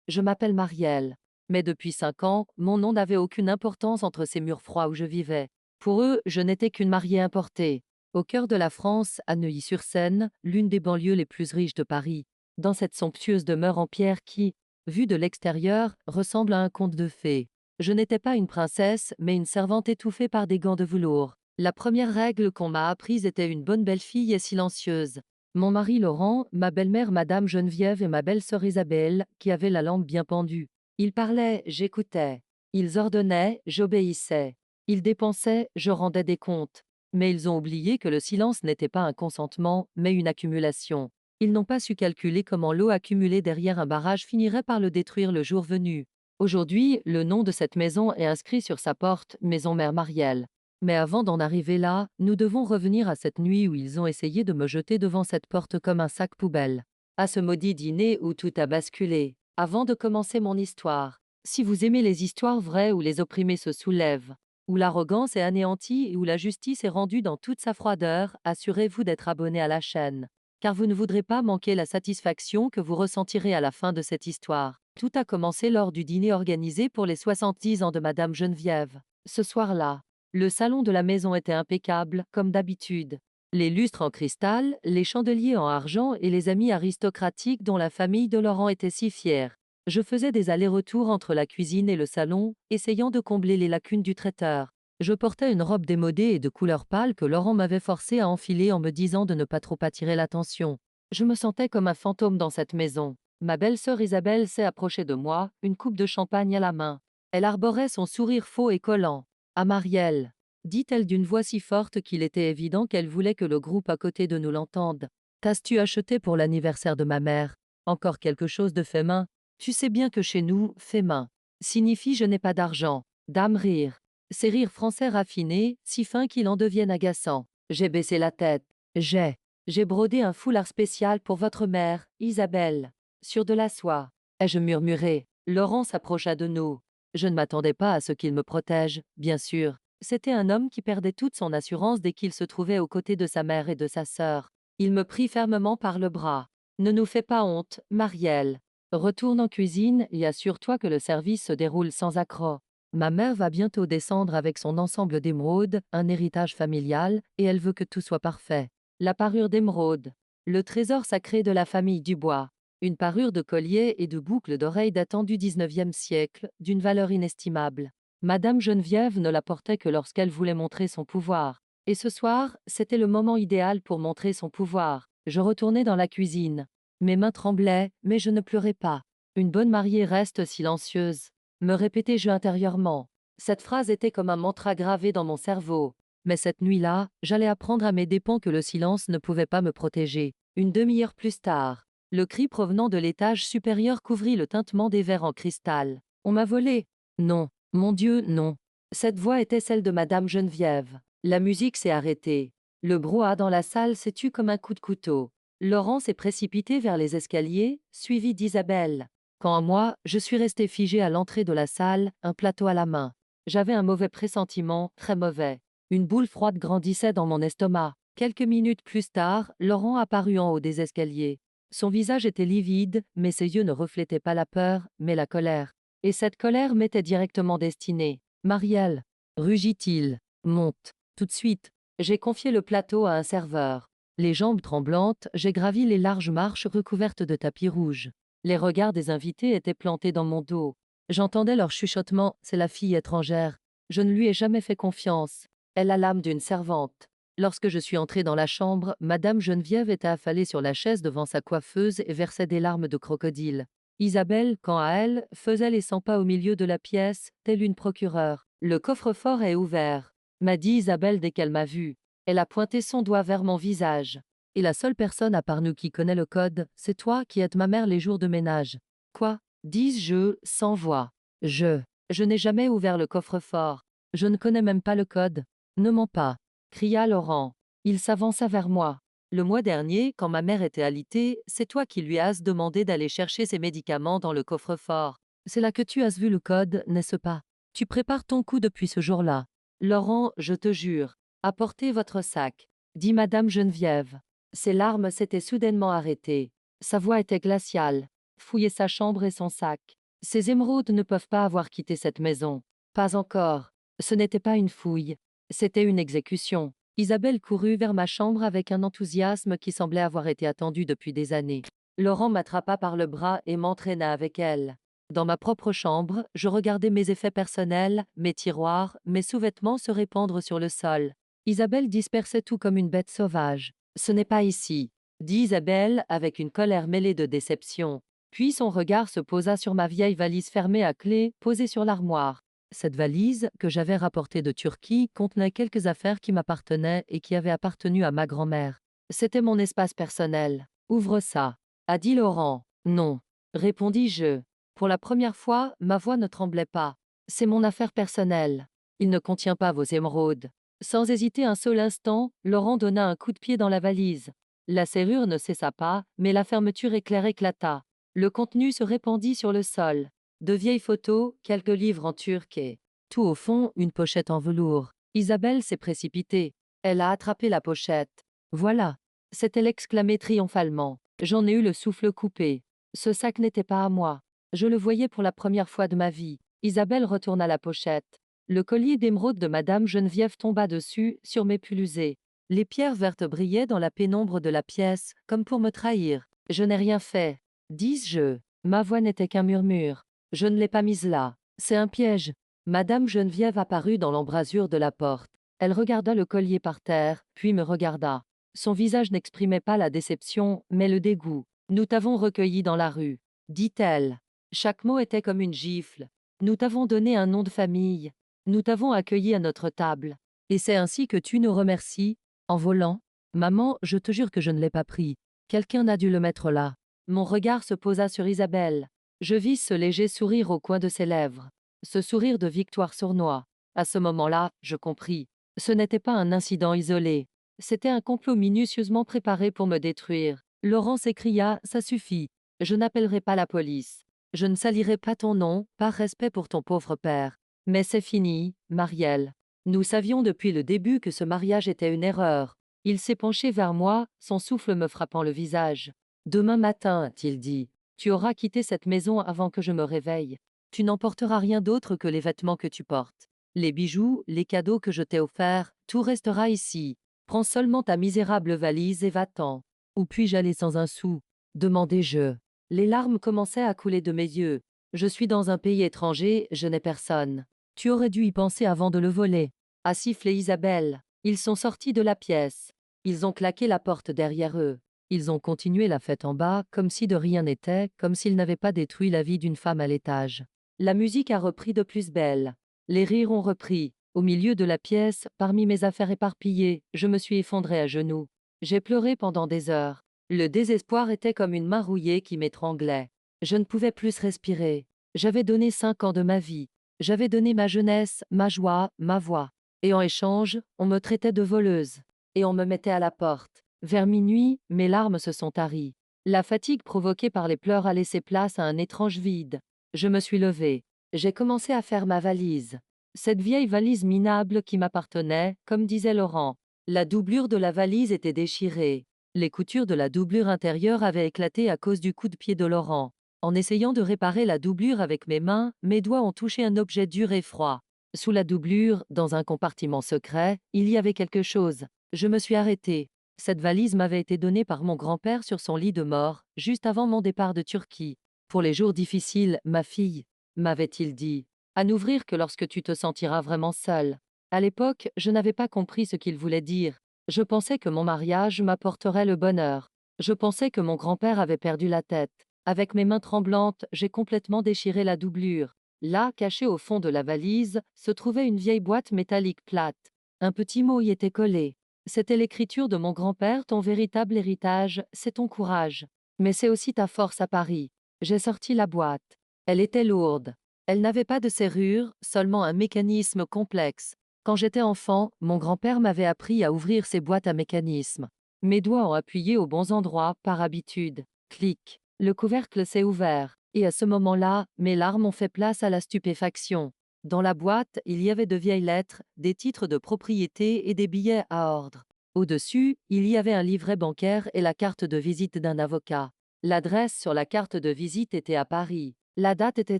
je m'appelle Marielle. Mais depuis 5 ans, mon nom n'avait aucune importance entre ces murs froids où je vivais. Pour eux, je n'étais qu'une mariée importée. Au cœur de la France, à Neuilly-sur-Seine, l'une des banlieues les plus riches de Paris, dans cette somptueuse demeure en pierre qui, vue de l'extérieur, ressemble à un conte de fées. Je n'étais pas une princesse, mais une servante étouffée par des gants de velours. La première règle qu'on m'a apprise était une bonne belle-fille et silencieuse. Mon mari Laurent, ma belle-mère Madame Geneviève et ma belle-sœur Isabelle, qui avaient la lampe bien pendue. Ils parlaient, j'écoutais. Ils ordonnaient, j'obéissais. Ils dépensaient, je rendais des comptes. Mais ils ont oublié que le silence n'était pas un consentement, mais une accumulation. Ils n'ont pas su calculer comment l'eau accumulée derrière un barrage finirait par le détruire le jour venu. Aujourd'hui, le nom de cette maison est inscrit sur sa porte, Maison Mère Marielle. Mais avant d'en arriver là, nous devons revenir à cette nuit où ils ont essayé de me jeter devant cette porte comme un sac poubelle. À ce maudit dîner où tout a basculé. Avant de commencer mon histoire, si vous aimez les histoires vraies où les opprimés se soulèvent, où l'arrogance est anéantie et où la justice est rendue dans toute sa froideur, assurez-vous d'être abonné à la chaîne. Car vous ne voudrez pas manquer la satisfaction que vous ressentirez à la fin de cette histoire. Tout a commencé lors du dîner organisé pour les 70 ans de Madame Geneviève. Ce soir-là, le salon de la maison était impeccable, comme d'habitude. Les lustres en cristal, les chandeliers en argent et les amis aristocratiques dont la famille de Laurent était si fière. Je faisais des allers-retours entre la cuisine et le salon, essayant de combler les lacunes du traiteur. Je portais une robe démodée et de couleur pâle que Laurent m'avait forcé à enfiler en me disant de ne pas trop attirer l'attention. Je me sentais comme un fantôme dans cette maison. Ma belle-sœur Isabelle s'est approchée de moi, une coupe de champagne à la main. Elle arborait son sourire faux et collant. « À Marielle », dit-elle d'une voix si forte qu'il était évident qu'elle voulait que le groupe à côté de nous l'entende. « T'as-tu acheté pour l'anniversaire de ma mère encore quelque chose de fait main? Tu sais bien que chez nous, fait main signifie je n'ai pas d'argent. » Dame rire. Ces rires français raffinés, si fins qu'ils en deviennent agaçants. J'ai baissé la tête. J'ai brodé un foulard spécial pour votre mère, Isabelle. Sur de la soie. Ai-je murmuré. Laurent s'approcha de nous. Je ne m'attendais pas à ce qu'il me protège, bien sûr. C'était un homme qui perdait toute son assurance dès qu'il se trouvait aux côtés de sa mère et de sa sœur. Il me prit fermement par le bras. Ne nous fais pas honte, Marielle. Retourne en cuisine et assure-toi que le service se déroule sans accroc. Ma mère va bientôt descendre avec son ensemble d'émeraudes, un héritage familial, et elle veut que tout soit parfait. La parure d'émeraude. Le trésor sacré de la famille Dubois. Une parure de collier et de boucles d'oreilles datant du 19e siècle, d'une valeur inestimable. Madame Geneviève ne la portait que lorsqu'elle voulait montrer son pouvoir. Et ce soir, c'était le moment idéal pour montrer son pouvoir. Je retournai dans la cuisine. Mes mains tremblaient, mais je ne pleurais pas. Une bonne mariée reste silencieuse. Me répétais-je intérieurement. Cette phrase était comme un mantra gravé dans mon cerveau. Mais cette nuit-là, j'allais apprendre à mes dépens que le silence ne pouvait pas me protéger. Une demi-heure plus tard, le cri provenant de l'étage supérieur couvrit le tintement des verres en cristal. On m'a volé. Non, mon Dieu, non. Cette voix était celle de Madame Geneviève. La musique s'est arrêtée. Le brouhaha dans la salle s'est tu comme un coup de couteau. Laurent s'est précipité vers les escaliers, suivi d'Isabelle. Quant à moi, je suis restée figée à l'entrée de la salle, un plateau à la main. J'avais un mauvais pressentiment, très mauvais. Une boule froide grandissait dans mon estomac. Quelques minutes plus tard, Laurent apparut en haut des escaliers. Son visage était livide, mais ses yeux ne reflétaient pas la peur, mais la colère. Et cette colère m'était directement destinée. « Marielle !» rugit-il. « Monte. Tout de suite. » J'ai confié le plateau à un serveur. Les jambes tremblantes, j'ai gravi les larges marches recouvertes de tapis rouges. Les regards des invités étaient plantés dans mon dos. J'entendais leur chuchotement « C'est la fille étrangère. Je ne lui ai jamais fait confiance. Elle a l'âme d'une servante. » Lorsque je suis entrée dans la chambre, Madame Geneviève était affalée sur la chaise devant sa coiffeuse et versait des larmes de crocodile. Isabelle, quant à elle, faisait les 100 pas au milieu de la pièce, telle une procureure. « Le coffre-fort est ouvert », m'a dit Isabelle dès qu'elle m'a vue. Elle a pointé son doigt vers mon visage. « Et la seule personne à part nous qui connaît le code, c'est toi qui aides ma mère les jours de ménage. »« Quoi ?» dis-je, sans voix. « Je n'ai jamais ouvert le coffre-fort. Je ne connais même pas le code. »« Ne mens pas !» cria Laurent. Il s'avança vers moi. « Le mois dernier, quand ma mère était alitée, c'est toi qui lui as demandé d'aller chercher ses médicaments dans le coffre-fort. C'est là que tu as vu le code, n'est-ce pas? Tu prépares ton coup depuis ce jour-là. »« Laurent, je te jure. Apportez votre sac, » dit Madame Geneviève. Ses larmes s'étaient soudainement arrêtées. Sa voix était glaciale. fouiller sa chambre et son sac. Ces émeraudes ne peuvent pas avoir quitté cette maison. Pas encore. Ce n'était pas une fouille. C'était une exécution. Isabelle courut vers ma chambre avec un enthousiasme qui semblait avoir été attendu depuis des années. Laurent m'attrapa par le bras et m'entraîna avec elle. Dans ma propre chambre, je regardais mes effets personnels, mes tiroirs, mes sous-vêtements se répandre sur le sol. Isabelle dispersait tout comme une bête sauvage. Ce n'est pas ici, dit Isabelle avec une colère mêlée de déception. Puis son regard se posa sur ma vieille valise fermée à clé, posée sur l'armoire. Cette valise, que j'avais rapportée de Turquie, contenait quelques affaires qui m'appartenaient et qui avaient appartenu à ma grand-mère. C'était mon espace personnel. Ouvre ça, a dit Laurent. Non, répondis-je. Pour la première fois, ma voix ne tremblait pas. C'est mon affaire personnelle. Il ne contient pas vos émeraudes. Sans hésiter un seul instant, Laurent donna un coup de pied dans la valise. La serrure ne cessa pas, mais la fermeture éclair éclata. Le contenu se répandit sur le sol. De vieilles photos, quelques livres en turc et, tout au fond, une pochette en velours. Isabelle s'est précipitée. Elle a attrapé la pochette. Voilà. S'est-elle exclamée triomphalement. J'en ai eu le souffle coupé. Ce sac n'était pas à moi. Je le voyais pour la première fois de ma vie. Isabelle retourna la pochette. Le collier d'émeraude de Madame Geneviève tomba dessus, sur mes pelusées. Les pierres vertes brillaient dans la pénombre de la pièce, comme pour me trahir. Je n'ai rien fait, dis-je. Ma voix n'était qu'un murmure. Je ne l'ai pas mise là. C'est un piège. Madame Geneviève apparut dans l'embrasure de la porte. Elle regarda le collier par terre, puis me regarda. Son visage n'exprimait pas la déception, mais le dégoût. Nous t'avons recueilli dans la rue, dit-elle. Chaque mot était comme une gifle. Nous t'avons donné un nom de famille. Nous t'avons accueilli à notre table. Et c'est ainsi que tu nous remercies, en volant. Maman, je te jure que je ne l'ai pas pris. Quelqu'un a dû le mettre là. Mon regard se posa sur Isabelle. Je vis ce léger sourire au coin de ses lèvres. Ce sourire de victoire sournois. À ce moment-là, je compris. Ce n'était pas un incident isolé. C'était un complot minutieusement préparé pour me détruire. Laurent s'écria, ça suffit. Je n'appellerai pas la police. Je ne salirai pas ton nom, par respect pour ton pauvre père. Mais c'est fini, Marielle. Nous savions depuis le début que ce mariage était une erreur. Il s'est penché vers moi, son souffle me frappant le visage. Demain matin, a-t-il dit, tu auras quitté cette maison avant que je me réveille. Tu n'emporteras rien d'autre que les vêtements que tu portes. Les bijoux, les cadeaux que je t'ai offerts, tout restera ici. Prends seulement ta misérable valise et va-t'en. Où puis-je aller sans un sou? Demandai-je. Les larmes commençaient à couler de mes yeux. Je suis dans un pays étranger, je n'ai personne. Tu aurais dû y penser avant de le voler. A sifflé Isabelle. Ils sont sortis de la pièce. Ils ont claqué la porte derrière eux. Ils ont continué la fête en bas, comme si de rien n'était, comme s'ils n'avaient pas détruit la vie d'une femme à l'étage. La musique a repris de plus belle. Les rires ont repris. Au milieu de la pièce, parmi mes affaires éparpillées, je me suis effondrée à genoux. J'ai pleuré pendant des heures. Le désespoir était comme une main rouillée qui m'étranglait. Je ne pouvais plus respirer. J'avais donné 5 ans de ma vie. J'avais donné ma jeunesse, ma joie, ma voix. Et en échange, on me traitait de voleuse. Et on me mettait à la porte. Vers minuit, mes larmes se sont taries. La fatigue provoquée par les pleurs a laissé place à un étrange vide. Je me suis levée. J'ai commencé à faire ma valise. Cette vieille valise minable qui m'appartenait, comme disait Laurent. La doublure de la valise était déchirée. Les coutures de la doublure intérieure avaient éclaté à cause du coup de pied de Laurent. En essayant de réparer la doublure avec mes mains, mes doigts ont touché un objet dur et froid. Sous la doublure, dans un compartiment secret, il y avait quelque chose. Je me suis arrêtée. Cette valise m'avait été donnée par mon grand-père sur son lit de mort, juste avant mon départ de Turquie. Pour les jours difficiles, ma fille, m'avait-il dit, à n'ouvrir que lorsque tu te sentiras vraiment seule. À l'époque, je n'avais pas compris ce qu'il voulait dire. Je pensais que mon mariage m'apporterait le bonheur. Je pensais que mon grand-père avait perdu la tête. Avec mes mains tremblantes, j'ai complètement déchiré la doublure. Là, caché au fond de la valise, se trouvait une vieille boîte métallique plate. Un petit mot y était collé. C'était l'écriture de mon grand-père, ton véritable héritage, c'est ton courage. Mais c'est aussi ta force à Paris. J'ai sorti la boîte. Elle était lourde. Elle n'avait pas de serrure, seulement un mécanisme complexe. Quand j'étais enfant, mon grand-père m'avait appris à ouvrir ces boîtes à mécanisme. Mes doigts ont appuyé aux bons endroits, par habitude. Clic. Le couvercle s'est ouvert. Et à ce moment-là, mes larmes ont fait place à la stupéfaction. Dans la boîte, il y avait de vieilles lettres, des titres de propriété et des billets à ordre. Au-dessus, il y avait un livret bancaire et la carte de visite d'un avocat. L'adresse sur la carte de visite était à Paris. La date était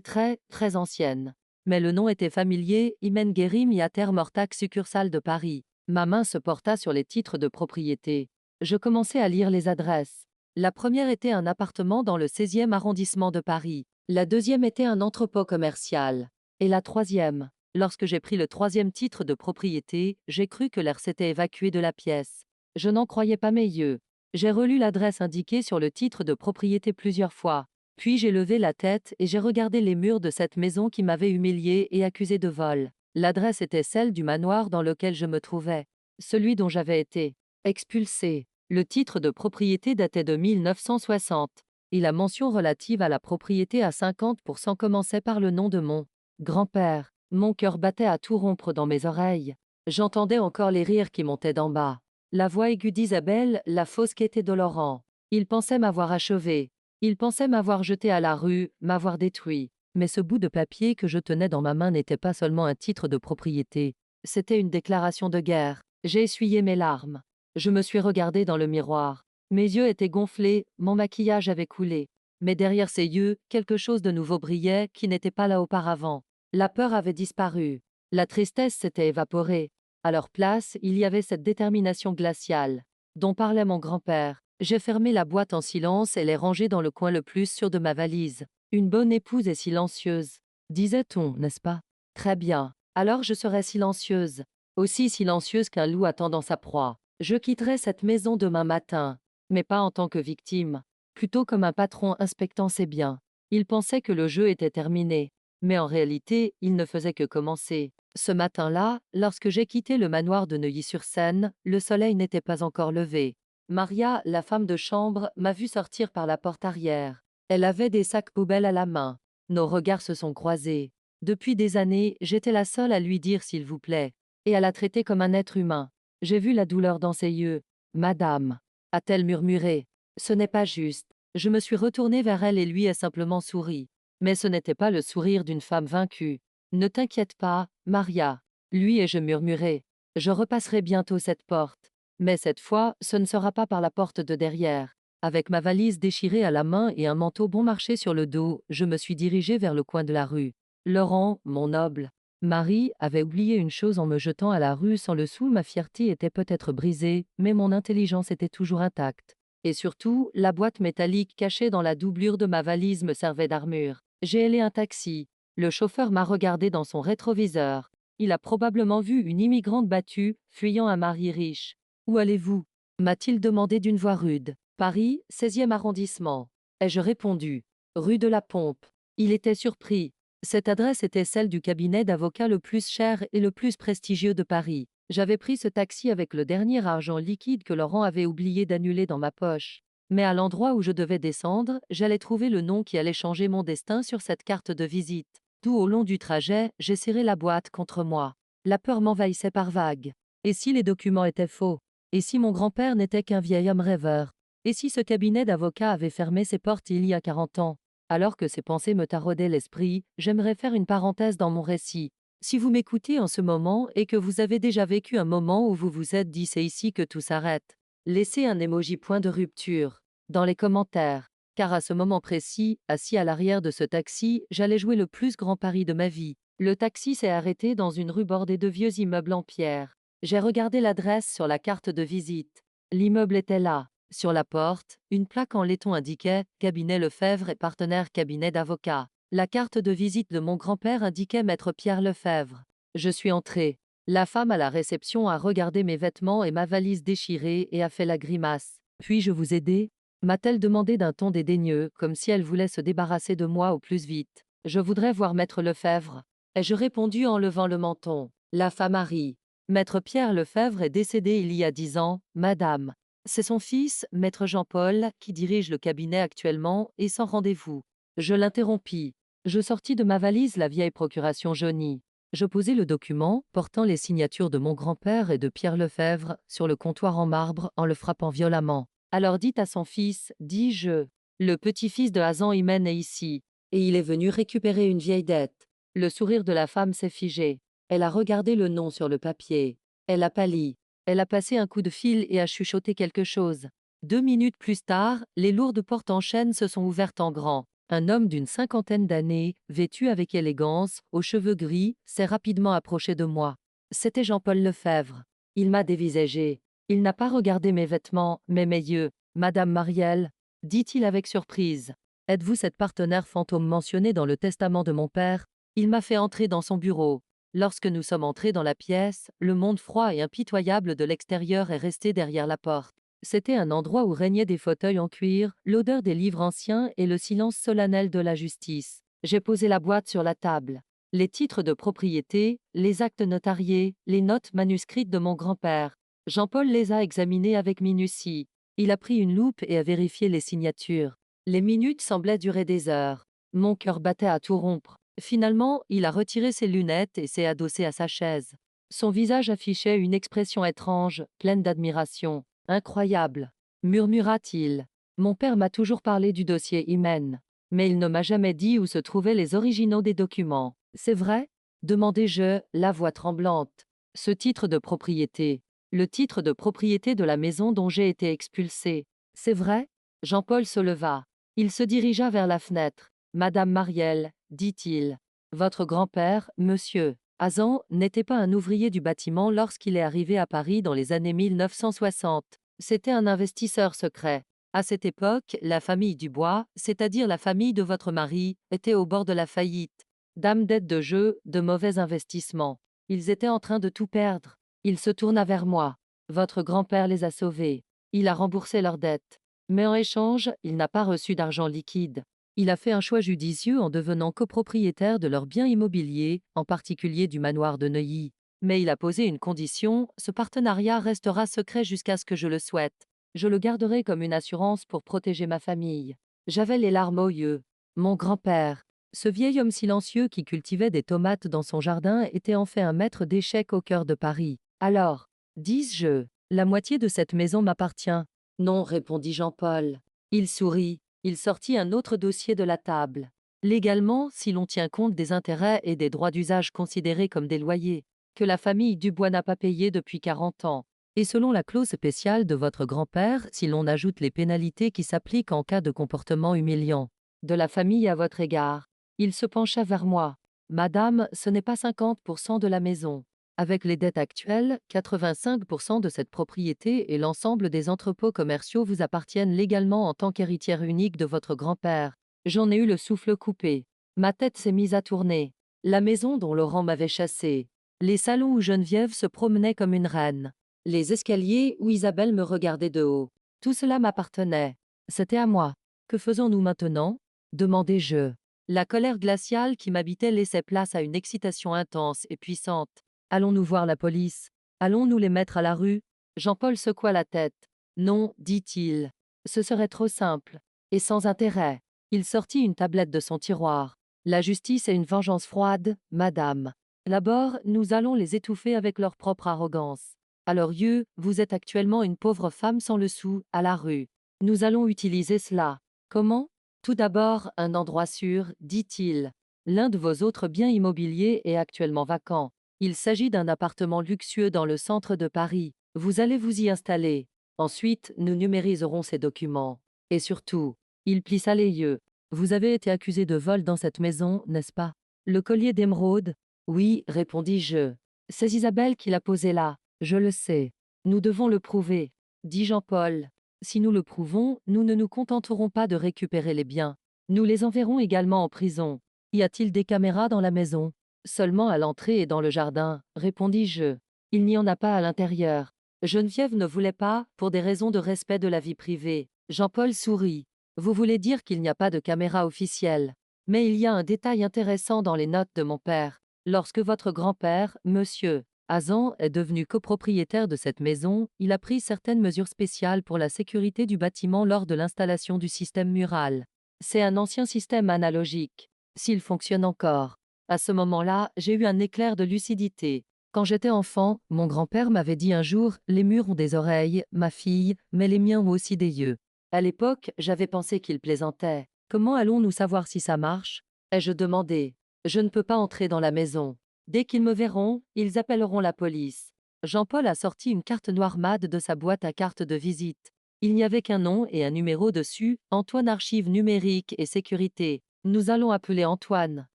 très ancienne. Mais le nom était familier, Imen Guérim Yater Mortac succursale de Paris. Ma main se porta sur les titres de propriété. Je commençai à lire les adresses. La première était un appartement dans le 16e arrondissement de Paris. La deuxième était un entrepôt commercial. Et la troisième. Lorsque j'ai pris le troisième titre de propriété, j'ai cru que l'air s'était évacué de la pièce. Je n'en croyais pas mes yeux. J'ai relu l'adresse indiquée sur le titre de propriété plusieurs fois. Puis j'ai levé la tête et j'ai regardé les murs de cette maison qui m'avait humilié et accusé de vol. L'adresse était celle du manoir dans lequel je me trouvais, celui dont j'avais été expulsé. Le titre de propriété datait de 1960 et la mention relative à la propriété à 50% commençait par le nom de mon grand-père. Mon cœur battait à tout rompre dans mes oreilles. J'entendais encore les rires qui montaient d'en bas. La voix aiguë d'Isabelle, la fausse gaieté de Laurent. Il pensait m'avoir achevé. Il pensait m'avoir jeté à la rue, m'avoir détruit. Mais ce bout de papier que je tenais dans ma main n'était pas seulement un titre de propriété. C'était une déclaration de guerre. J'ai essuyé mes larmes. Je me suis regardé dans le miroir. Mes yeux étaient gonflés, mon maquillage avait coulé. Mais derrière ces yeux, quelque chose de nouveau brillait qui n'était pas là auparavant. La peur avait disparu. La tristesse s'était évaporée. À leur place, il y avait cette détermination glaciale, dont parlait mon grand-père. J'ai fermé la boîte en silence et l'ai rangée dans le coin le plus sûr de ma valise. Une bonne épouse est silencieuse, disait-on, n'est-ce pas? Très bien. Alors je serai silencieuse. Aussi silencieuse qu'un loup attendant sa proie. Je quitterai cette maison demain matin, mais pas en tant que victime, plutôt comme un patron inspectant ses biens. Il pensait que le jeu était terminé, mais en réalité, il ne faisait que commencer. Ce matin-là, lorsque j'ai quitté le manoir de Neuilly-sur-Seine, le soleil n'était pas encore levé. Maria, la femme de chambre, m'a vu sortir par la porte arrière. Elle avait des sacs poubelles à la main. Nos regards se sont croisés. Depuis des années, j'étais la seule à lui dire s'il vous plaît, et à la traiter comme un être humain. J'ai vu la douleur dans ses yeux. Madame, a-t-elle murmuré. Ce n'est pas juste. Je me suis retournée vers elle et lui ai simplement souri. Mais ce n'était pas le sourire d'une femme vaincue. Ne t'inquiète pas, Maria. Lui et je murmurai. Je repasserai bientôt cette porte. Mais cette fois, ce ne sera pas par la porte de derrière. Avec ma valise déchirée à la main et un manteau bon marché sur le dos, je me suis dirigée vers le coin de la rue. Laurent, mon noble. Marie avait oublié une chose en me jetant à la rue sans le sou. Ma fierté était peut-être brisée, mais mon intelligence était toujours intacte. Et surtout, la boîte métallique cachée dans la doublure de ma valise me servait d'armure. J'ai hélé un taxi. Le chauffeur m'a regardé dans son rétroviseur. Il a probablement vu une immigrante battue, fuyant un mari riche. Où allez-vous? M'a-t-il demandé d'une voix rude. Paris, 16e arrondissement. Ai-je répondu. Rue de la Pompe. Il était surpris. Cette adresse était celle du cabinet d'avocat le plus cher et le plus prestigieux de Paris. J'avais pris ce taxi avec le dernier argent liquide que Laurent avait oublié d'annuler dans ma poche. Mais à l'endroit où je devais descendre, j'allais trouver le nom qui allait changer mon destin sur cette carte de visite. Tout au long du trajet, j'ai serré la boîte contre moi. La peur m'envahissait par vagues. Et si les documents étaient faux? Et si mon grand-père n'était qu'un vieil homme rêveur? Et si ce cabinet d'avocat avait fermé ses portes il y a 40 ans? Alors que ces pensées me taraudaient l'esprit, j'aimerais faire une parenthèse dans mon récit. Si vous m'écoutez en ce moment et que vous avez déjà vécu un moment où vous vous êtes dit c'est ici que tout s'arrête, laissez un émoji point de rupture dans les commentaires. Car à ce moment précis, assis à l'arrière de ce taxi, j'allais jouer le plus grand pari de ma vie. Le taxi s'est arrêté dans une rue bordée de vieux immeubles en pierre. J'ai regardé l'adresse sur la carte de visite. L'immeuble était là. Sur la porte, une plaque en laiton indiquait « Cabinet Lefebvre et partenaire cabinet d'avocat ». La carte de visite de mon grand-père indiquait Maître Pierre Lefebvre. Je suis entrée. La femme à la réception a regardé mes vêtements et ma valise déchirée et a fait la grimace. « Puis-je vous aider ?» m'a-t-elle demandé d'un ton dédaigneux, comme si elle voulait se débarrasser de moi au plus vite. « Je voudrais voir Maître Lefebvre. » ai-je répondu en levant le menton. La femme a ri. « Maître Pierre Lefebvre est décédé il y a 10 ans, madame. C'est son fils, Maître Jean-Paul, qui dirige le cabinet actuellement et sans rendez-vous. » Je l'interrompis. Je sortis de ma valise la vieille procuration jaunie. Je posai le document, portant les signatures de mon grand-père et de Pierre Lefebvre, sur le comptoir en marbre en le frappant violemment. Alors dites à son fils, dis-je. Le petit-fils de Hazan Imen est ici, et il est venu récupérer une vieille dette. Le sourire de la femme s'est figé. Elle a regardé le nom sur le papier. Elle a pâli. Elle a passé un coup de fil et a chuchoté quelque chose. 2 minutes plus tard, les lourdes portes en chêne se sont ouvertes en grand. Un homme d'une cinquantaine d'années, vêtu avec élégance, aux cheveux gris, s'est rapidement approché de moi. C'était Jean-Paul Lefebvre. Il m'a dévisagé. Il n'a pas regardé mes vêtements, mais mes yeux. Madame Marielle, dit-il avec surprise. Êtes-vous cette partenaire fantôme mentionnée dans le testament de mon père? Il m'a fait entrer dans son bureau. Lorsque nous sommes entrés dans la pièce, le monde froid et impitoyable de l'extérieur est resté derrière la porte. C'était un endroit où régnaient des fauteuils en cuir, l'odeur des livres anciens et le silence solennel de la justice. J'ai posé la boîte sur la table. Les titres de propriété, les actes notariés, les notes manuscrites de mon grand-père. Jean-Paul les a examinés avec minutie. Il a pris une loupe et a vérifié les signatures. Les minutes semblaient durer des heures. Mon cœur battait à tout rompre. Finalement, il a retiré ses lunettes et s'est adossé à sa chaise. Son visage affichait une expression étrange, pleine d'admiration. Incroyable, murmura-t-il. Mon père m'a toujours parlé du dossier Hymen, mais il ne m'a jamais dit où se trouvaient les originaux des documents. C'est vrai? Demandai-je, la voix tremblante. Ce titre de propriété, le titre de propriété de la maison dont j'ai été expulsé. C'est vrai? Jean-Paul se leva. Il se dirigea vers la fenêtre. Madame Marielle, dit-il. Votre grand-père, monsieur Hazan, n'était pas un ouvrier du bâtiment lorsqu'il est arrivé à Paris dans les années 1960. C'était un investisseur secret. À cette époque, la famille Dubois, c'est-à-dire la famille de votre mari, était au bord de la faillite. Dame d'aide de jeu, de mauvais investissements. Ils étaient en train de tout perdre. Il se tourna vers moi. Votre grand-père les a sauvés. Il a remboursé leurs dettes. Mais en échange, il n'a pas reçu d'argent liquide. Il a fait un choix judicieux en devenant copropriétaire de leurs biens immobiliers, en particulier du manoir de Neuilly. Mais il a posé une condition, ce partenariat restera secret jusqu'à ce que je le souhaite. Je le garderai comme une assurance pour protéger ma famille. J'avais les larmes aux yeux. Mon grand-père, ce vieil homme silencieux qui cultivait des tomates dans son jardin, était en fait un maître d'échecs au cœur de Paris. Alors, dis-je, la moitié de cette maison m'appartient. Non, répondit Jean-Paul. Il sourit. Il sortit un autre dossier de la table. Légalement, si l'on tient compte des intérêts et des droits d'usage considérés comme des loyers, que la famille Dubois n'a pas payé depuis 40 ans, et selon la clause spéciale de votre grand-père, si l'on ajoute les pénalités qui s'appliquent en cas de comportement humiliant de la famille à votre égard, il se pencha vers moi. Madame, ce n'est pas 50% de la maison. Avec les dettes actuelles, 85% de cette propriété et l'ensemble des entrepôts commerciaux vous appartiennent légalement en tant qu'héritière unique de votre grand-père. J'en ai eu le souffle coupé. Ma tête s'est mise à tourner. La maison dont Laurent m'avait chassé. Les salons où Geneviève se promenait comme une reine. Les escaliers où Isabelle me regardait de haut. Tout cela m'appartenait. C'était à moi. Que faisons-nous maintenant? Demandai-je. La colère glaciale qui m'habitait laissait place à une excitation intense et puissante. Allons-nous voir la police? Allons-nous les mettre à la rue? Jean-Paul secoua la tête. Non, dit-il. Ce serait trop simple. Et sans intérêt. Il sortit une tablette de son tiroir. La justice est une vengeance froide, madame. D'abord, nous allons les étouffer avec leur propre arrogance. À leurs yeux, vous êtes actuellement une pauvre femme sans le sou, à la rue. Nous allons utiliser cela. Comment? Tout d'abord, un endroit sûr, dit-il. L'un de vos autres biens immobiliers est actuellement vacant. Il s'agit d'un appartement luxueux dans le centre de Paris. Vous allez vous y installer. Ensuite, nous numériserons ces documents. Et surtout, il plissa les yeux. Vous avez été accusé de vol dans cette maison, n'est-ce pas? Le collier d'émeraude? Oui, répondis-je. C'est Isabelle qui l'a posé là. Je le sais. Nous devons le prouver, dit Jean-Paul. Si nous le prouvons, nous ne nous contenterons pas de récupérer les biens. Nous les enverrons également en prison. Y a-t-il des caméras dans la maison? Seulement à l'entrée et dans le jardin, répondis-je. Il n'y en a pas à l'intérieur. Geneviève ne voulait pas, pour des raisons de respect de la vie privée. Jean-Paul sourit. Vous voulez dire qu'il n'y a pas de caméra officielle. Mais il y a un détail intéressant dans les notes de mon père. Lorsque votre grand-père, monsieur Hazan, est devenu copropriétaire de cette maison, il a pris certaines mesures spéciales pour la sécurité du bâtiment lors de l'installation du système mural. C'est un ancien système analogique. S'il fonctionne encore. À ce moment-là, j'ai eu un éclair de lucidité. Quand j'étais enfant, mon grand-père m'avait dit un jour « Les murs ont des oreilles, ma fille, mais les miens ont aussi des yeux ». À l'époque, j'avais pensé qu'il plaisantait. Comment allons-nous savoir si ça marche? Ai-je demandé. Je ne peux pas entrer dans la maison. Dès qu'ils me verront, ils appelleront la police. Jean-Paul a sorti une carte noire mad de sa boîte à cartes de visite. Il n'y avait qu'un nom et un numéro dessus, Antoine Archives numériques et sécurité. Nous allons appeler Antoine,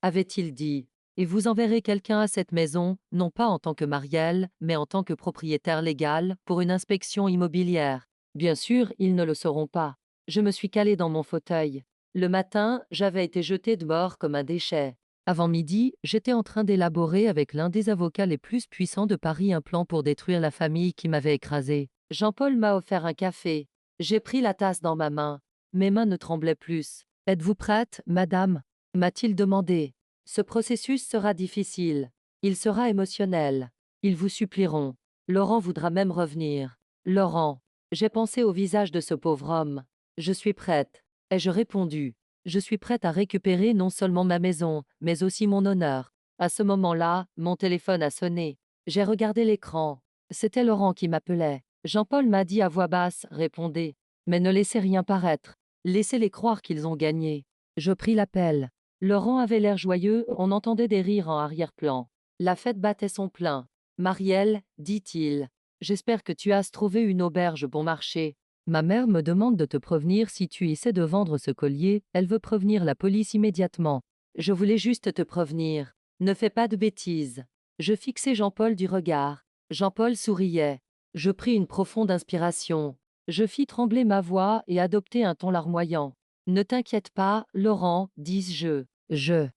avait-il dit. Et vous enverrez quelqu'un à cette maison, non pas en tant que Marielle, mais en tant que propriétaire légal, pour une inspection immobilière. Bien sûr, ils ne le sauront pas. Je me suis calée dans mon fauteuil. Le matin, j'avais été jetée dehors comme un déchet. Avant midi, j'étais en train d'élaborer avec l'un des avocats les plus puissants de Paris un plan pour détruire la famille qui m'avait écrasée. Jean-Paul m'a offert un café. J'ai pris la tasse dans ma main. Mes mains ne tremblaient plus. Êtes-vous prête, madame? M'a-t-il demandé. Ce processus sera difficile. Il sera émotionnel. Ils vous supplieront. Laurent voudra même revenir. Laurent. J'ai pensé au visage de ce pauvre homme. Je suis prête. Ai-je répondu. Je suis prête à récupérer non seulement ma maison, mais aussi mon honneur. À ce moment-là, mon téléphone a sonné. J'ai regardé l'écran. C'était Laurent qui m'appelait. Jean-Paul m'a dit à voix basse, répondez. Mais ne laissez rien paraître. Laissez-les croire qu'ils ont gagné. Je pris l'appel. Laurent avait l'air joyeux, on entendait des rires en arrière-plan. La fête battait son plein. Marielle, dit-il. J'espère que tu as trouvé une auberge bon marché. Ma mère me demande de te prévenir si tu essaies de vendre ce collier, elle veut prévenir la police immédiatement. Je voulais juste te prévenir. Ne fais pas de bêtises. Je fixai Jean-Paul du regard. Jean-Paul souriait. Je pris une profonde inspiration. Je fis trembler ma voix et adopter un ton larmoyant. Ne t'inquiète pas, Laurent, dis-je. Je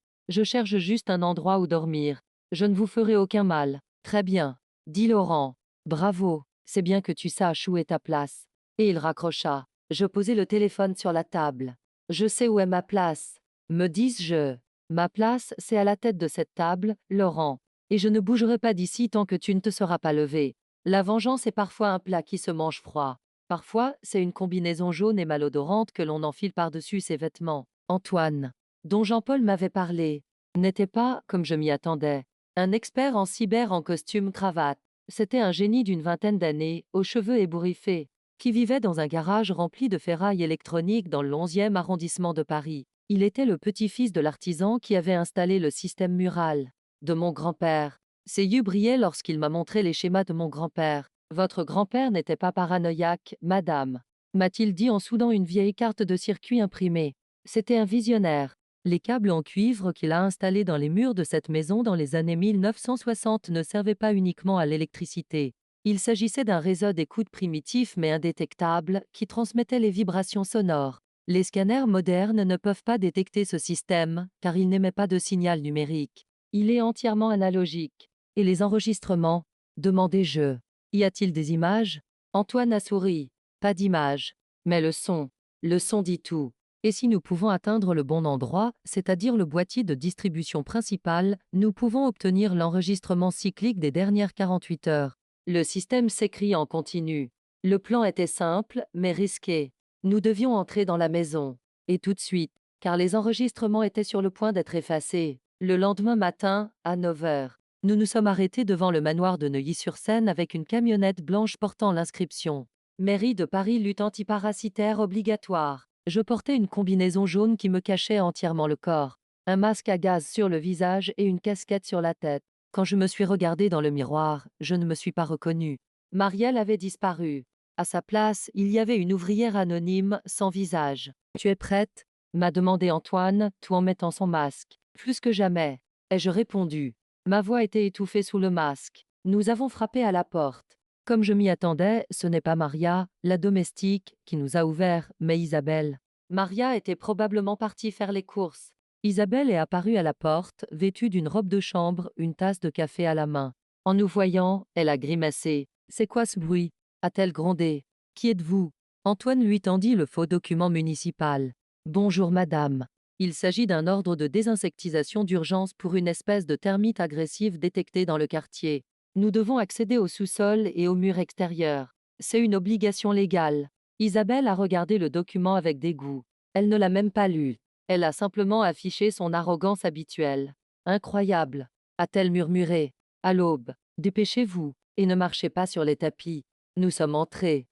cherche juste un endroit où dormir. Je ne vous ferai aucun mal. Très bien, dit Laurent. Bravo, c'est bien que tu saches où est ta place. Et il raccrocha. Je posai le téléphone sur la table. Je sais où est ma place. Me dis-je. Ma place, c'est à la tête de cette table, Laurent. Et je ne bougerai pas d'ici tant que tu ne te seras pas levé. La vengeance est parfois un plat qui se mange froid. Parfois, c'est une combinaison jaune et malodorante que l'on enfile par-dessus ses vêtements. Antoine, dont Jean-Paul m'avait parlé, n'était pas, comme je m'y attendais, un expert en cyber en costume cravate. C'était un génie d'une vingtaine d'années, aux cheveux ébouriffés, qui vivait dans un garage rempli de ferraille électronique dans le 11e arrondissement de Paris. Il était le petit-fils de l'artisan qui avait installé le système mural de mon grand-père. Ses yeux brillaient lorsqu'il m'a montré les schémas de mon grand-père. Votre grand-père n'était pas paranoïaque, madame, m'a-t-il dit en soudant une vieille carte de circuit imprimée. C'était un visionnaire. Les câbles en cuivre qu'il a installés dans les murs de cette maison dans les années 1960 ne servaient pas uniquement à l'électricité. Il s'agissait d'un réseau d'écoute primitif mais indétectable qui transmettait les vibrations sonores. Les scanners modernes ne peuvent pas détecter ce système car il n'émet pas de signal numérique. Il est entièrement analogique. Et les enregistrements? Demandai-je. Y a-t-il des images? Antoine a souri. Pas d'images. Mais le son. Le son dit tout. Et si nous pouvons atteindre le bon endroit, c'est-à-dire le boîtier de distribution principal, nous pouvons obtenir l'enregistrement cyclique des dernières 48 heures. Le système s'écrit en continu. Le plan était simple, mais risqué. Nous devions entrer dans la maison. Et tout de suite, car les enregistrements étaient sur le point d'être effacés. Le lendemain matin, à 9 heures, nous nous sommes arrêtés devant le manoir de Neuilly-sur-Seine avec une camionnette blanche portant l'inscription « Mairie de Paris lutte antiparasitaire obligatoire ». Je portais une combinaison jaune qui me cachait entièrement le corps, un masque à gaz sur le visage et une casquette sur la tête. Quand je me suis regardée dans le miroir, je ne me suis pas reconnue. Marielle avait disparu. À sa place, il y avait une ouvrière anonyme, sans visage. « Tu es prête ?» m'a demandé Antoine, tout en mettant son masque. Plus que jamais, ai-je répondu. Ma voix était étouffée sous le masque. Nous avons frappé à la porte. Comme je m'y attendais, ce n'est pas Maria, la domestique, qui nous a ouvert, mais Isabelle. Maria était probablement partie faire les courses. Isabelle est apparue à la porte, vêtue d'une robe de chambre, une tasse de café à la main. En nous voyant, elle a grimacé. « C'est quoi ce bruit ?» a-t-elle grondé. « Qui êtes-vous » Antoine lui tendit le faux document municipal. « Bonjour madame. Il s'agit d'un ordre de désinsectisation d'urgence pour une espèce de termite agressive détectée dans le quartier. Nous devons accéder au sous-sol et au mur extérieur. C'est une obligation légale. » Isabelle a regardé le document avec dégoût. Elle ne l'a même pas lu. Elle a simplement affiché son arrogance habituelle. « Incroyable !» a-t-elle murmuré. À l'aube. « Dépêchez-vous, et ne marchez pas sur les tapis. » Nous sommes entrés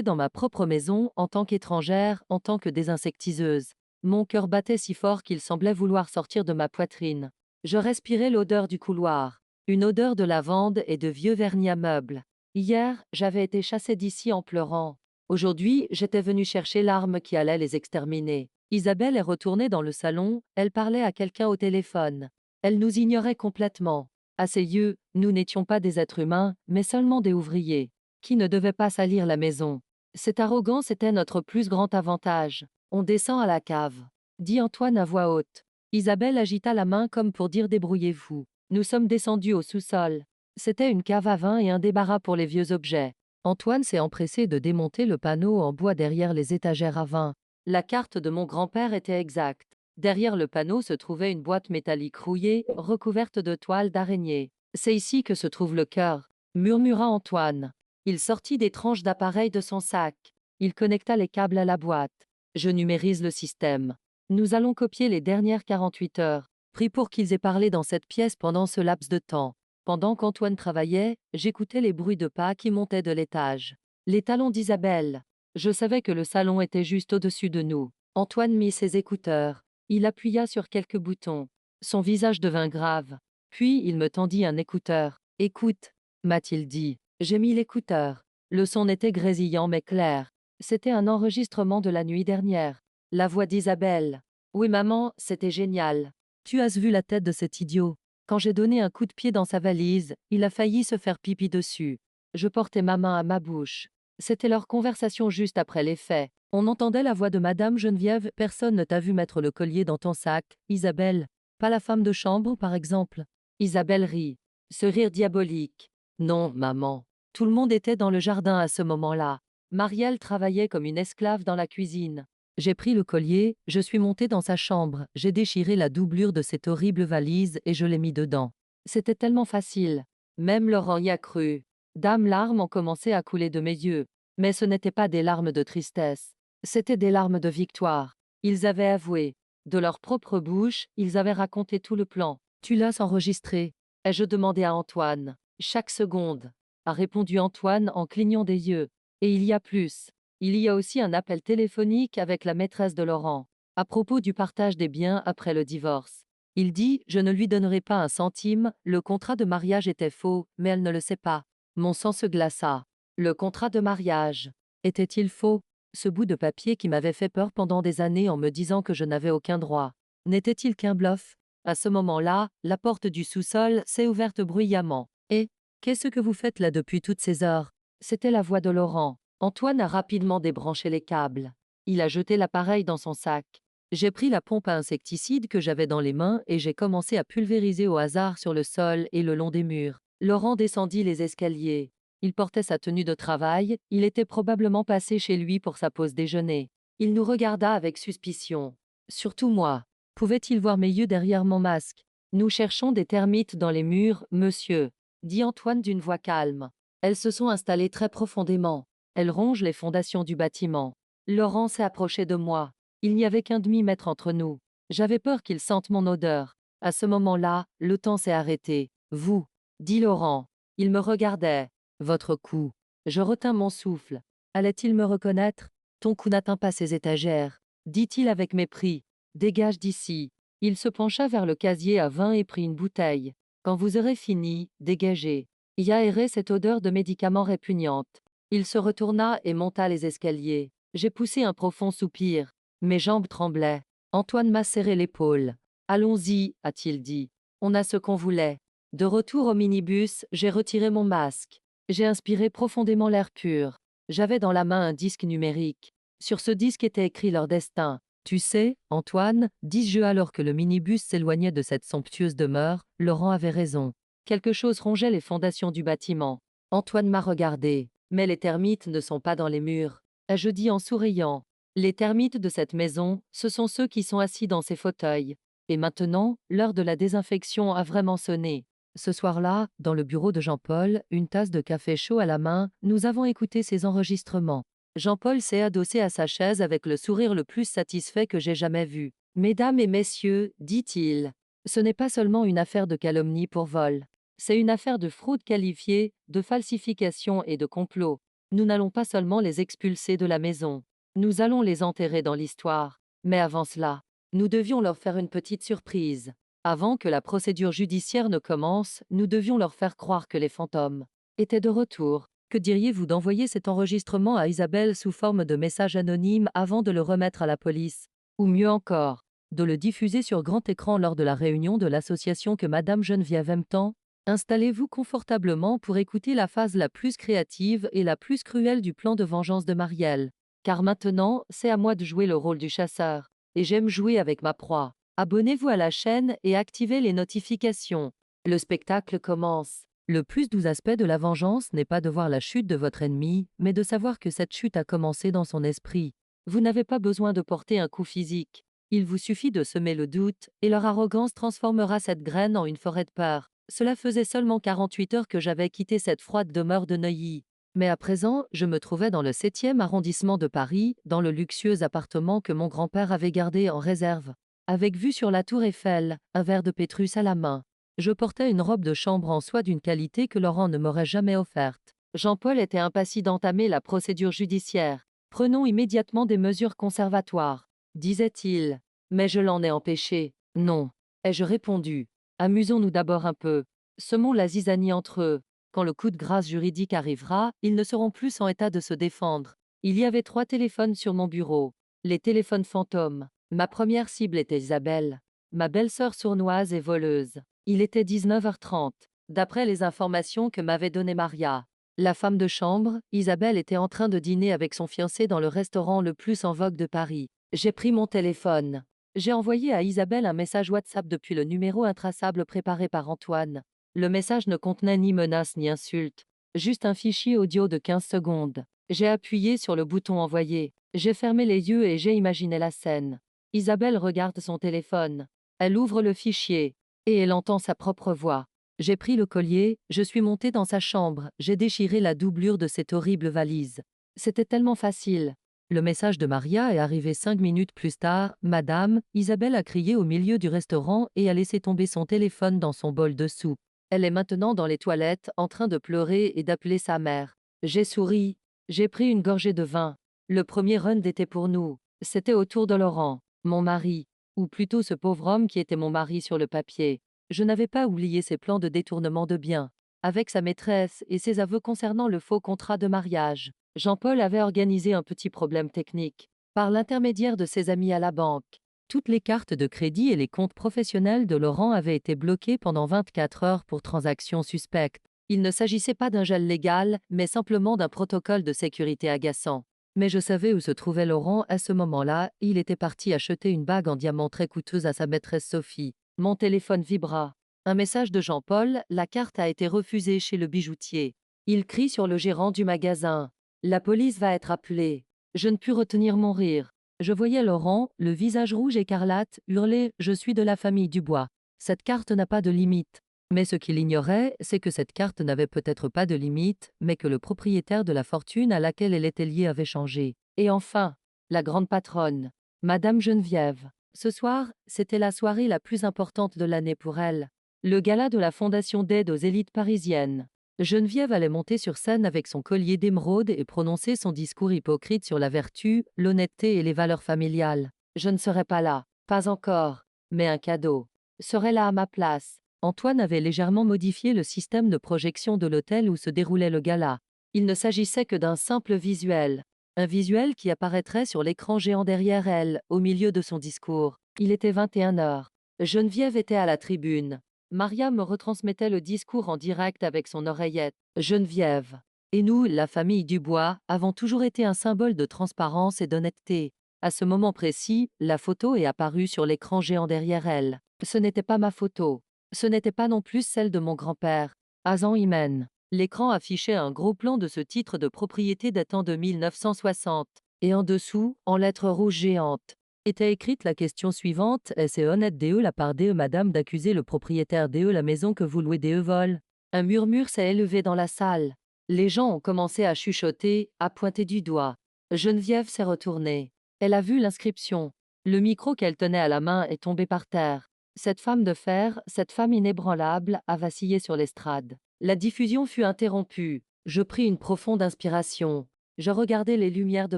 dans ma propre maison en tant qu'étrangère, en tant que désinsectiseuse. Mon cœur battait si fort qu'il semblait vouloir sortir de ma poitrine. Je respirais l'odeur du couloir, une odeur de lavande et de vieux vernis à meubles. Hier, j'avais été chassée d'ici en pleurant. Aujourd'hui, j'étais venue chercher l'arme qui allait les exterminer. Isabelle est retournée dans le salon, elle parlait à quelqu'un au téléphone. Elle nous ignorait complètement. À ses yeux, nous n'étions pas des êtres humains, mais seulement des ouvriers, qui ne devaient pas salir la maison. Cette arrogance était notre plus grand avantage. On descend à la cave, dit Antoine à voix haute. Isabelle agita la main comme pour dire débrouillez-vous. Nous sommes descendus au sous-sol. C'était une cave à vin et un débarras pour les vieux objets. Antoine s'est empressé de démonter le panneau en bois derrière les étagères à vin. La carte de mon grand-père était exacte. Derrière le panneau se trouvait une boîte métallique rouillée, recouverte de toiles d'araignée. C'est ici que se trouve le cœur, murmura Antoine. Il sortit des tranches d'appareil de son sac. Il connecta les câbles à la boîte. Je numérise le système. Nous allons copier les dernières 48 heures. Pris pour qu'ils aient parlé dans cette pièce pendant ce laps de temps. Pendant qu'Antoine travaillait, j'écoutais les bruits de pas qui montaient de l'étage. Les talons d'Isabelle. Je savais que le salon était juste au-dessus de nous. Antoine mit ses écouteurs. Il appuya sur quelques boutons. Son visage devint grave. Puis il me tendit un écouteur. Écoute, m'a-t-il dit. J'ai mis l'écouteur. Le son était grésillant mais clair. C'était un enregistrement de la nuit dernière. La voix d'Isabelle. Oui, maman, c'était génial. Tu as vu la tête de cet idiot. Quand j'ai donné un coup de pied dans sa valise, il a failli se faire pipi dessus. Je portais ma main à ma bouche. C'était leur conversation juste après les faits. On entendait la voix de Madame Geneviève. Personne ne t'a vu mettre le collier dans ton sac, Isabelle. Pas la femme de chambre, par exemple. Isabelle rit. Ce rire diabolique. Non, maman. Tout le monde était dans le jardin à ce moment-là. Marielle travaillait comme une esclave dans la cuisine. J'ai pris le collier, je suis montée dans sa chambre, j'ai déchiré la doublure de cette horrible valise et je l'ai mis dedans. C'était tellement facile. Même Laurent y a cru. Dame, larmes ont commencé à couler de mes yeux. Mais ce n'étaient pas des larmes de tristesse. C'étaient des larmes de victoire. Ils avaient avoué. De leur propre bouche, ils avaient raconté tout le plan. Tu l'as enregistré? Ai-je demandé à Antoine. Chaque seconde, a répondu Antoine en clignant des yeux. Et il y a plus. Il y a aussi un appel téléphonique avec la maîtresse de Laurent, à propos du partage des biens après le divorce. Il dit: je ne lui donnerai pas un centime, le contrat de mariage était faux, mais elle ne le sait pas. Mon sang se glaça. Le contrat de mariage. Était-il faux? Ce bout de papier qui m'avait fait peur pendant des années en me disant que je n'avais aucun droit. N'était-il qu'un bluff? À ce moment-là, la porte du sous-sol s'est ouverte bruyamment. Et qu'est-ce que vous faites là depuis toutes ces heures? C'était la voix de Laurent. Antoine a rapidement débranché les câbles. Il a jeté l'appareil dans son sac. J'ai pris la pompe à insecticide que j'avais dans les mains et j'ai commencé à pulvériser au hasard sur le sol et le long des murs. Laurent descendit les escaliers. Il portait sa tenue de travail, il était probablement passé chez lui pour sa pause déjeuner. Il nous regarda avec suspicion. Surtout moi. Pouvait-il voir mes yeux derrière mon masque? Nous cherchons des termites dans les murs, monsieur, dit Antoine d'une voix calme. Elles se sont installées très profondément. Elles rongent les fondations du bâtiment. Laurent s'est approché de moi. Il n'y avait qu'un demi-mètre entre nous. J'avais peur qu'il sente mon odeur. À ce moment-là, le temps s'est arrêté. Vous, dit Laurent. Il me regardait. Votre cou. Je retins mon souffle. Allait-il me reconnaître? Ton cou n'atteint pas ces étagères, dit-il avec mépris. Dégage d'ici. Il se pencha vers le casier à vin et prit une bouteille. Quand vous aurez fini, dégagez. Y aérez cette odeur de médicaments répugnante. Il se retourna et monta les escaliers. J'ai poussé un profond soupir. Mes jambes tremblaient. Antoine m'a serré l'épaule. Allons-y, a-t-il dit. On a ce qu'on voulait. De retour au minibus, j'ai retiré mon masque. J'ai inspiré profondément l'air pur. J'avais dans la main un disque numérique. Sur ce disque était écrit leur destin. Tu sais, Antoine, dis-je alors que le minibus s'éloignait de cette somptueuse demeure, Laurent avait raison. Quelque chose rongeait les fondations du bâtiment. Antoine m'a regardé. Mais les termites ne sont pas dans les murs. Je dis en souriant. Les termites de cette maison, ce sont ceux qui sont assis dans ces fauteuils. Et maintenant, l'heure de la désinfection a vraiment sonné. Ce soir-là, dans le bureau de Jean-Paul, une tasse de café chaud à la main, nous avons écouté ces enregistrements. Jean-Paul s'est adossé à sa chaise avec le sourire le plus satisfait que j'ai jamais vu. Mesdames et messieurs, dit-il, ce n'est pas seulement une affaire de calomnie pour vol. C'est une affaire de fraude qualifiée, de falsification et de complot. Nous n'allons pas seulement les expulser de la maison. Nous allons les enterrer dans l'histoire. Mais avant cela, nous devions leur faire une petite surprise. Avant que la procédure judiciaire ne commence, nous devions leur faire croire que les fantômes étaient de retour. Que diriez-vous d'envoyer cet enregistrement à Isabelle sous forme de message anonyme avant de le remettre à la police? Ou mieux encore, de le diffuser sur grand écran lors de la réunion de l'association que Madame Geneviève aime tant? Installez-vous confortablement pour écouter la phase la plus créative et la plus cruelle du plan de vengeance de Marielle. Car maintenant, c'est à moi de jouer le rôle du chasseur. Et j'aime jouer avec ma proie. Abonnez-vous à la chaîne et activez les notifications. Le spectacle commence. Le plus doux aspect de la vengeance n'est pas de voir la chute de votre ennemi, mais de savoir que cette chute a commencé dans son esprit. Vous n'avez pas besoin de porter un coup physique. Il vous suffit de semer le doute, et leur arrogance transformera cette graine en une forêt de peur. Cela faisait seulement 48 heures que j'avais quitté cette froide demeure de Neuilly. Mais à présent, je me trouvais dans le 7e arrondissement de Paris, dans le luxueux appartement que mon grand-père avait gardé en réserve. Avec vue sur la tour Eiffel, un verre de Pétrus à la main. Je portais une robe de chambre en soie d'une qualité que Laurent ne m'aurait jamais offerte. Jean-Paul était impatient d'entamer la procédure judiciaire. Prenons immédiatement des mesures conservatoires, disait-il. Mais je l'en ai empêché. Non, ai-je répondu. Amusons-nous d'abord un peu. Semons la zizanie entre eux. Quand le coup de grâce juridique arrivera, ils ne seront plus en état de se défendre. Il y avait 3 téléphones sur mon bureau. Les téléphones fantômes. Ma première cible était Isabelle, ma belle-sœur sournoise et voleuse. Il était 19h30, d'après les informations que m'avait données Maria. La femme de chambre, Isabelle était en train de dîner avec son fiancé dans le restaurant le plus en vogue de Paris. J'ai pris mon téléphone. J'ai envoyé à Isabelle un message WhatsApp depuis le numéro intraçable préparé par Antoine. Le message ne contenait ni menace ni insulte, juste un fichier audio de 15 secondes. J'ai appuyé sur le bouton envoyer. J'ai fermé les yeux et j'ai imaginé la scène. Isabelle regarde son téléphone. Elle ouvre le fichier. Et elle entend sa propre voix. J'ai pris le collier, je suis montée dans sa chambre, j'ai déchiré la doublure de cette horrible valise. C'était tellement facile. Le message de Maria est arrivé 5 minutes plus tard. Madame, Isabelle a crié au milieu du restaurant et a laissé tomber son téléphone dans son bol de soupe. Elle est maintenant dans les toilettes, en train de pleurer et d'appeler sa mère. J'ai souri. J'ai pris une gorgée de vin. Le premier run était pour nous. C'était au tour de Laurent, mon mari, ou plutôt ce pauvre homme qui était mon mari sur le papier. Je n'avais pas oublié ses plans de détournement de biens, avec sa maîtresse et ses aveux concernant le faux contrat de mariage. Jean-Paul avait organisé un petit problème technique. Par l'intermédiaire de ses amis à la banque, toutes les cartes de crédit et les comptes professionnels de Laurent avaient été bloqués pendant 24 heures pour transactions suspectes. Il ne s'agissait pas d'un gel légal, mais simplement d'un protocole de sécurité agaçant. Mais je savais où se trouvait Laurent à ce moment-là. Il était parti acheter une bague en diamant très coûteuse à sa maîtresse Sophie. Mon téléphone vibra. Un message de Jean-Paul, la carte a été refusée chez le bijoutier. Il crie sur le gérant du magasin. La police va être appelée. Je ne pus retenir mon rire. Je voyais Laurent, le visage rouge écarlate, hurler « Je suis de la famille Dubois. Cette carte n'a pas de limite ». Mais ce qu'il ignorait, c'est que cette carte n'avait peut-être pas de limite, mais que le propriétaire de la fortune à laquelle elle était liée avait changé. Et enfin, la grande patronne, Madame Geneviève. Ce soir, c'était la soirée la plus importante de l'année pour elle. Le gala de la Fondation d'aide aux élites parisiennes. Geneviève allait monter sur scène avec son collier d'émeraude et prononcer son discours hypocrite sur la vertu, l'honnêteté et les valeurs familiales. Je ne serais pas là, pas encore, mais un cadeau serait là à ma place. Antoine avait légèrement modifié le système de projection de l'hôtel où se déroulait le gala. Il ne s'agissait que d'un simple visuel. Un visuel qui apparaîtrait sur l'écran géant derrière elle, au milieu de son discours. Il était 21 heures. Geneviève était à la tribune. Maria me retransmettait le discours en direct avec son oreillette. Geneviève. Et nous, la famille Dubois, avons toujours été un symbole de transparence et d'honnêteté. À ce moment précis, la photo est apparue sur l'écran géant derrière elle. Ce n'était pas ma photo. Ce n'était pas non plus celle de mon grand-père. Azan Imen. L'écran affichait un gros plan de ce titre de propriété datant de 1960. Et en dessous, en lettres rouges géantes, était écrite la question suivante: est-ce honnête DE la part DE madame d'accuser le propriétaire DE la maison que vous louez DE vole? Un murmure s'est élevé dans la salle. Les gens ont commencé à chuchoter, à pointer du doigt. Geneviève s'est retournée. Elle a vu l'inscription. Le micro qu'elle tenait à la main est tombé par terre. Cette femme de fer, cette femme inébranlable, a vacillé sur l'estrade. La diffusion fut interrompue. Je pris une profonde inspiration. Je regardais les lumières de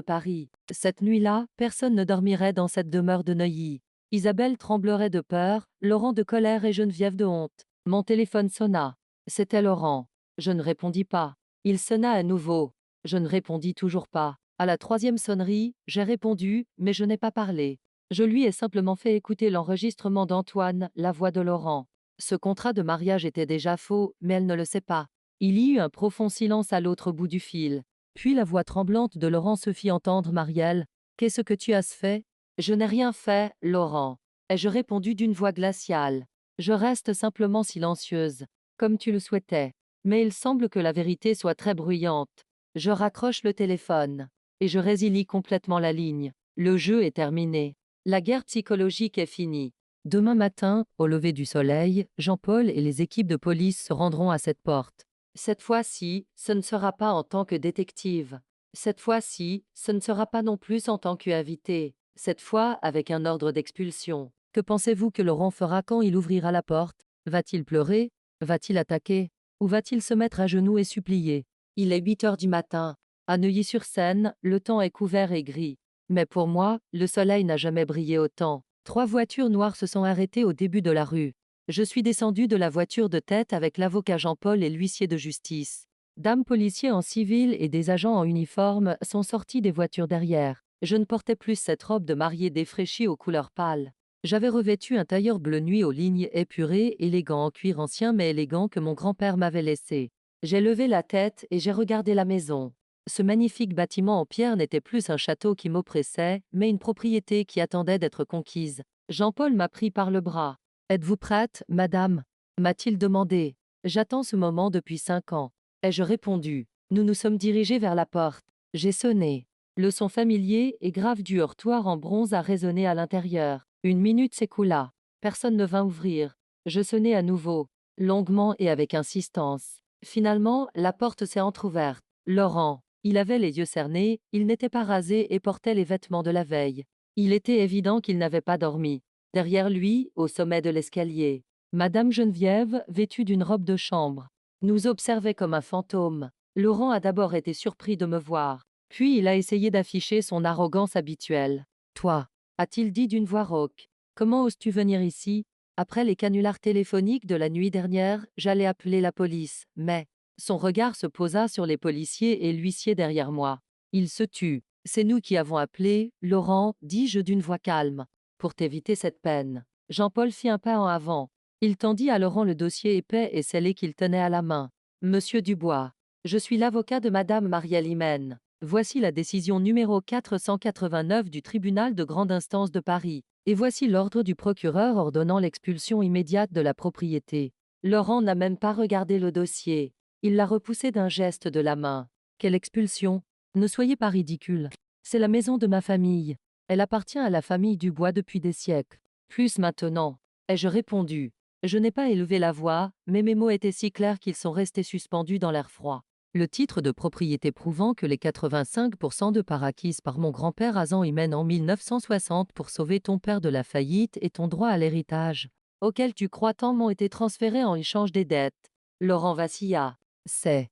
Paris. Cette nuit-là, personne ne dormirait dans cette demeure de Neuilly. Isabelle tremblerait de peur, Laurent de colère et Geneviève de honte. Mon téléphone sonna. C'était Laurent. Je ne répondis pas. Il sonna à nouveau. Je ne répondis toujours pas. À la troisième sonnerie, j'ai répondu, mais je n'ai pas parlé. Je lui ai simplement fait écouter l'enregistrement d'Antoine, la voix de Laurent. Ce contrat de mariage était déjà faux, mais elle ne le sait pas. Il y eut un profond silence à l'autre bout du fil. Puis la voix tremblante de Laurent se fit entendre. Marielle, qu'est-ce que tu as fait? Je n'ai rien fait, Laurent. Ai-je répondu d'une voix glaciale. Je reste simplement silencieuse, comme tu le souhaitais. Mais il semble que la vérité soit très bruyante. Je raccroche le téléphone. Et je résilie complètement la ligne. Le jeu est terminé. La guerre psychologique est finie. Demain matin, au lever du soleil, Jean-Paul et les équipes de police se rendront à cette porte. Cette fois-ci, ce ne sera pas en tant que détective. Cette fois-ci, ce ne sera pas non plus en tant qu'invité. Cette fois, avec un ordre d'expulsion. Que pensez-vous que Laurent fera quand il ouvrira la porte? Va-t-il pleurer? Va-t-il attaquer? Ou va-t-il se mettre à genoux et supplier? Il est 8 heures du matin. À Neuilly-sur-Seine, le temps est couvert et gris. Mais pour moi, le soleil n'a jamais brillé autant. 3 voitures noires se sont arrêtées au début de la rue. Je suis descendu de la voiture de tête avec l'avocat Jean-Paul et l'huissier de justice. Dames policiers en civil et des agents en uniforme sont sortis des voitures derrière. Je ne portais plus cette robe de mariée défraîchie aux couleurs pâles. J'avais revêtu un tailleur bleu nuit aux lignes épurées, élégant en cuir ancien mais élégant que mon grand-père m'avait laissé. J'ai levé la tête et j'ai regardé la maison. Ce magnifique bâtiment en pierre n'était plus un château qui m'oppressait, mais une propriété qui attendait d'être conquise. Jean-Paul m'a pris par le bras. Êtes-vous prête, madame? M'a-t-il demandé. J'attends ce moment depuis 5 ans. Ai-je répondu. Nous nous sommes dirigés vers la porte. J'ai sonné. Le son familier et grave du heurtoir en bronze a résonné à l'intérieur. 1 minute s'écoula. Personne ne vint ouvrir. Je sonnai à nouveau, longuement et avec insistance. Finalement, la porte s'est entr'ouverte. Laurent. Il avait les yeux cernés, il n'était pas rasé et portait les vêtements de la veille. Il était évident qu'il n'avait pas dormi. Derrière lui, au sommet de l'escalier, Madame Geneviève, vêtue d'une robe de chambre, nous observait comme un fantôme. Laurent a d'abord été surpris de me voir. Puis il a essayé d'afficher son arrogance habituelle. Toi, a-t-il dit d'une voix rauque, comment oses-tu venir ici? Après les canulars téléphoniques de la nuit dernière, j'allais appeler la police, mais son regard se posa sur les policiers et l'huissier derrière moi. Il se tut. C'est nous qui avons appelé, Laurent, dis-je d'une voix calme, pour t'éviter cette peine. Jean-Paul fit un pas en avant. Il tendit à Laurent le dossier épais et scellé qu'il tenait à la main. Monsieur Dubois, je suis l'avocat de Madame Marielle Imen. Voici la décision numéro 489 du tribunal de grande instance de Paris. Et voici l'ordre du procureur ordonnant l'expulsion immédiate de la propriété. Laurent n'a même pas regardé le dossier. Il l'a repoussé d'un geste de la main. Quelle expulsion? Ne soyez pas ridicule. C'est la maison de ma famille. Elle appartient à la famille Dubois depuis des siècles. Plus maintenant. Ai-je répondu. Je n'ai pas élevé la voix, mais mes mots étaient si clairs qu'ils sont restés suspendus dans l'air froid. Le titre de propriété prouvant que les 85% de parts acquises par mon grand-père Azan Imen en 1960 pour sauver ton père de la faillite et ton droit à l'héritage, auquel tu crois tant, m'ont été transférés en échange des dettes. Laurent vacilla. C'est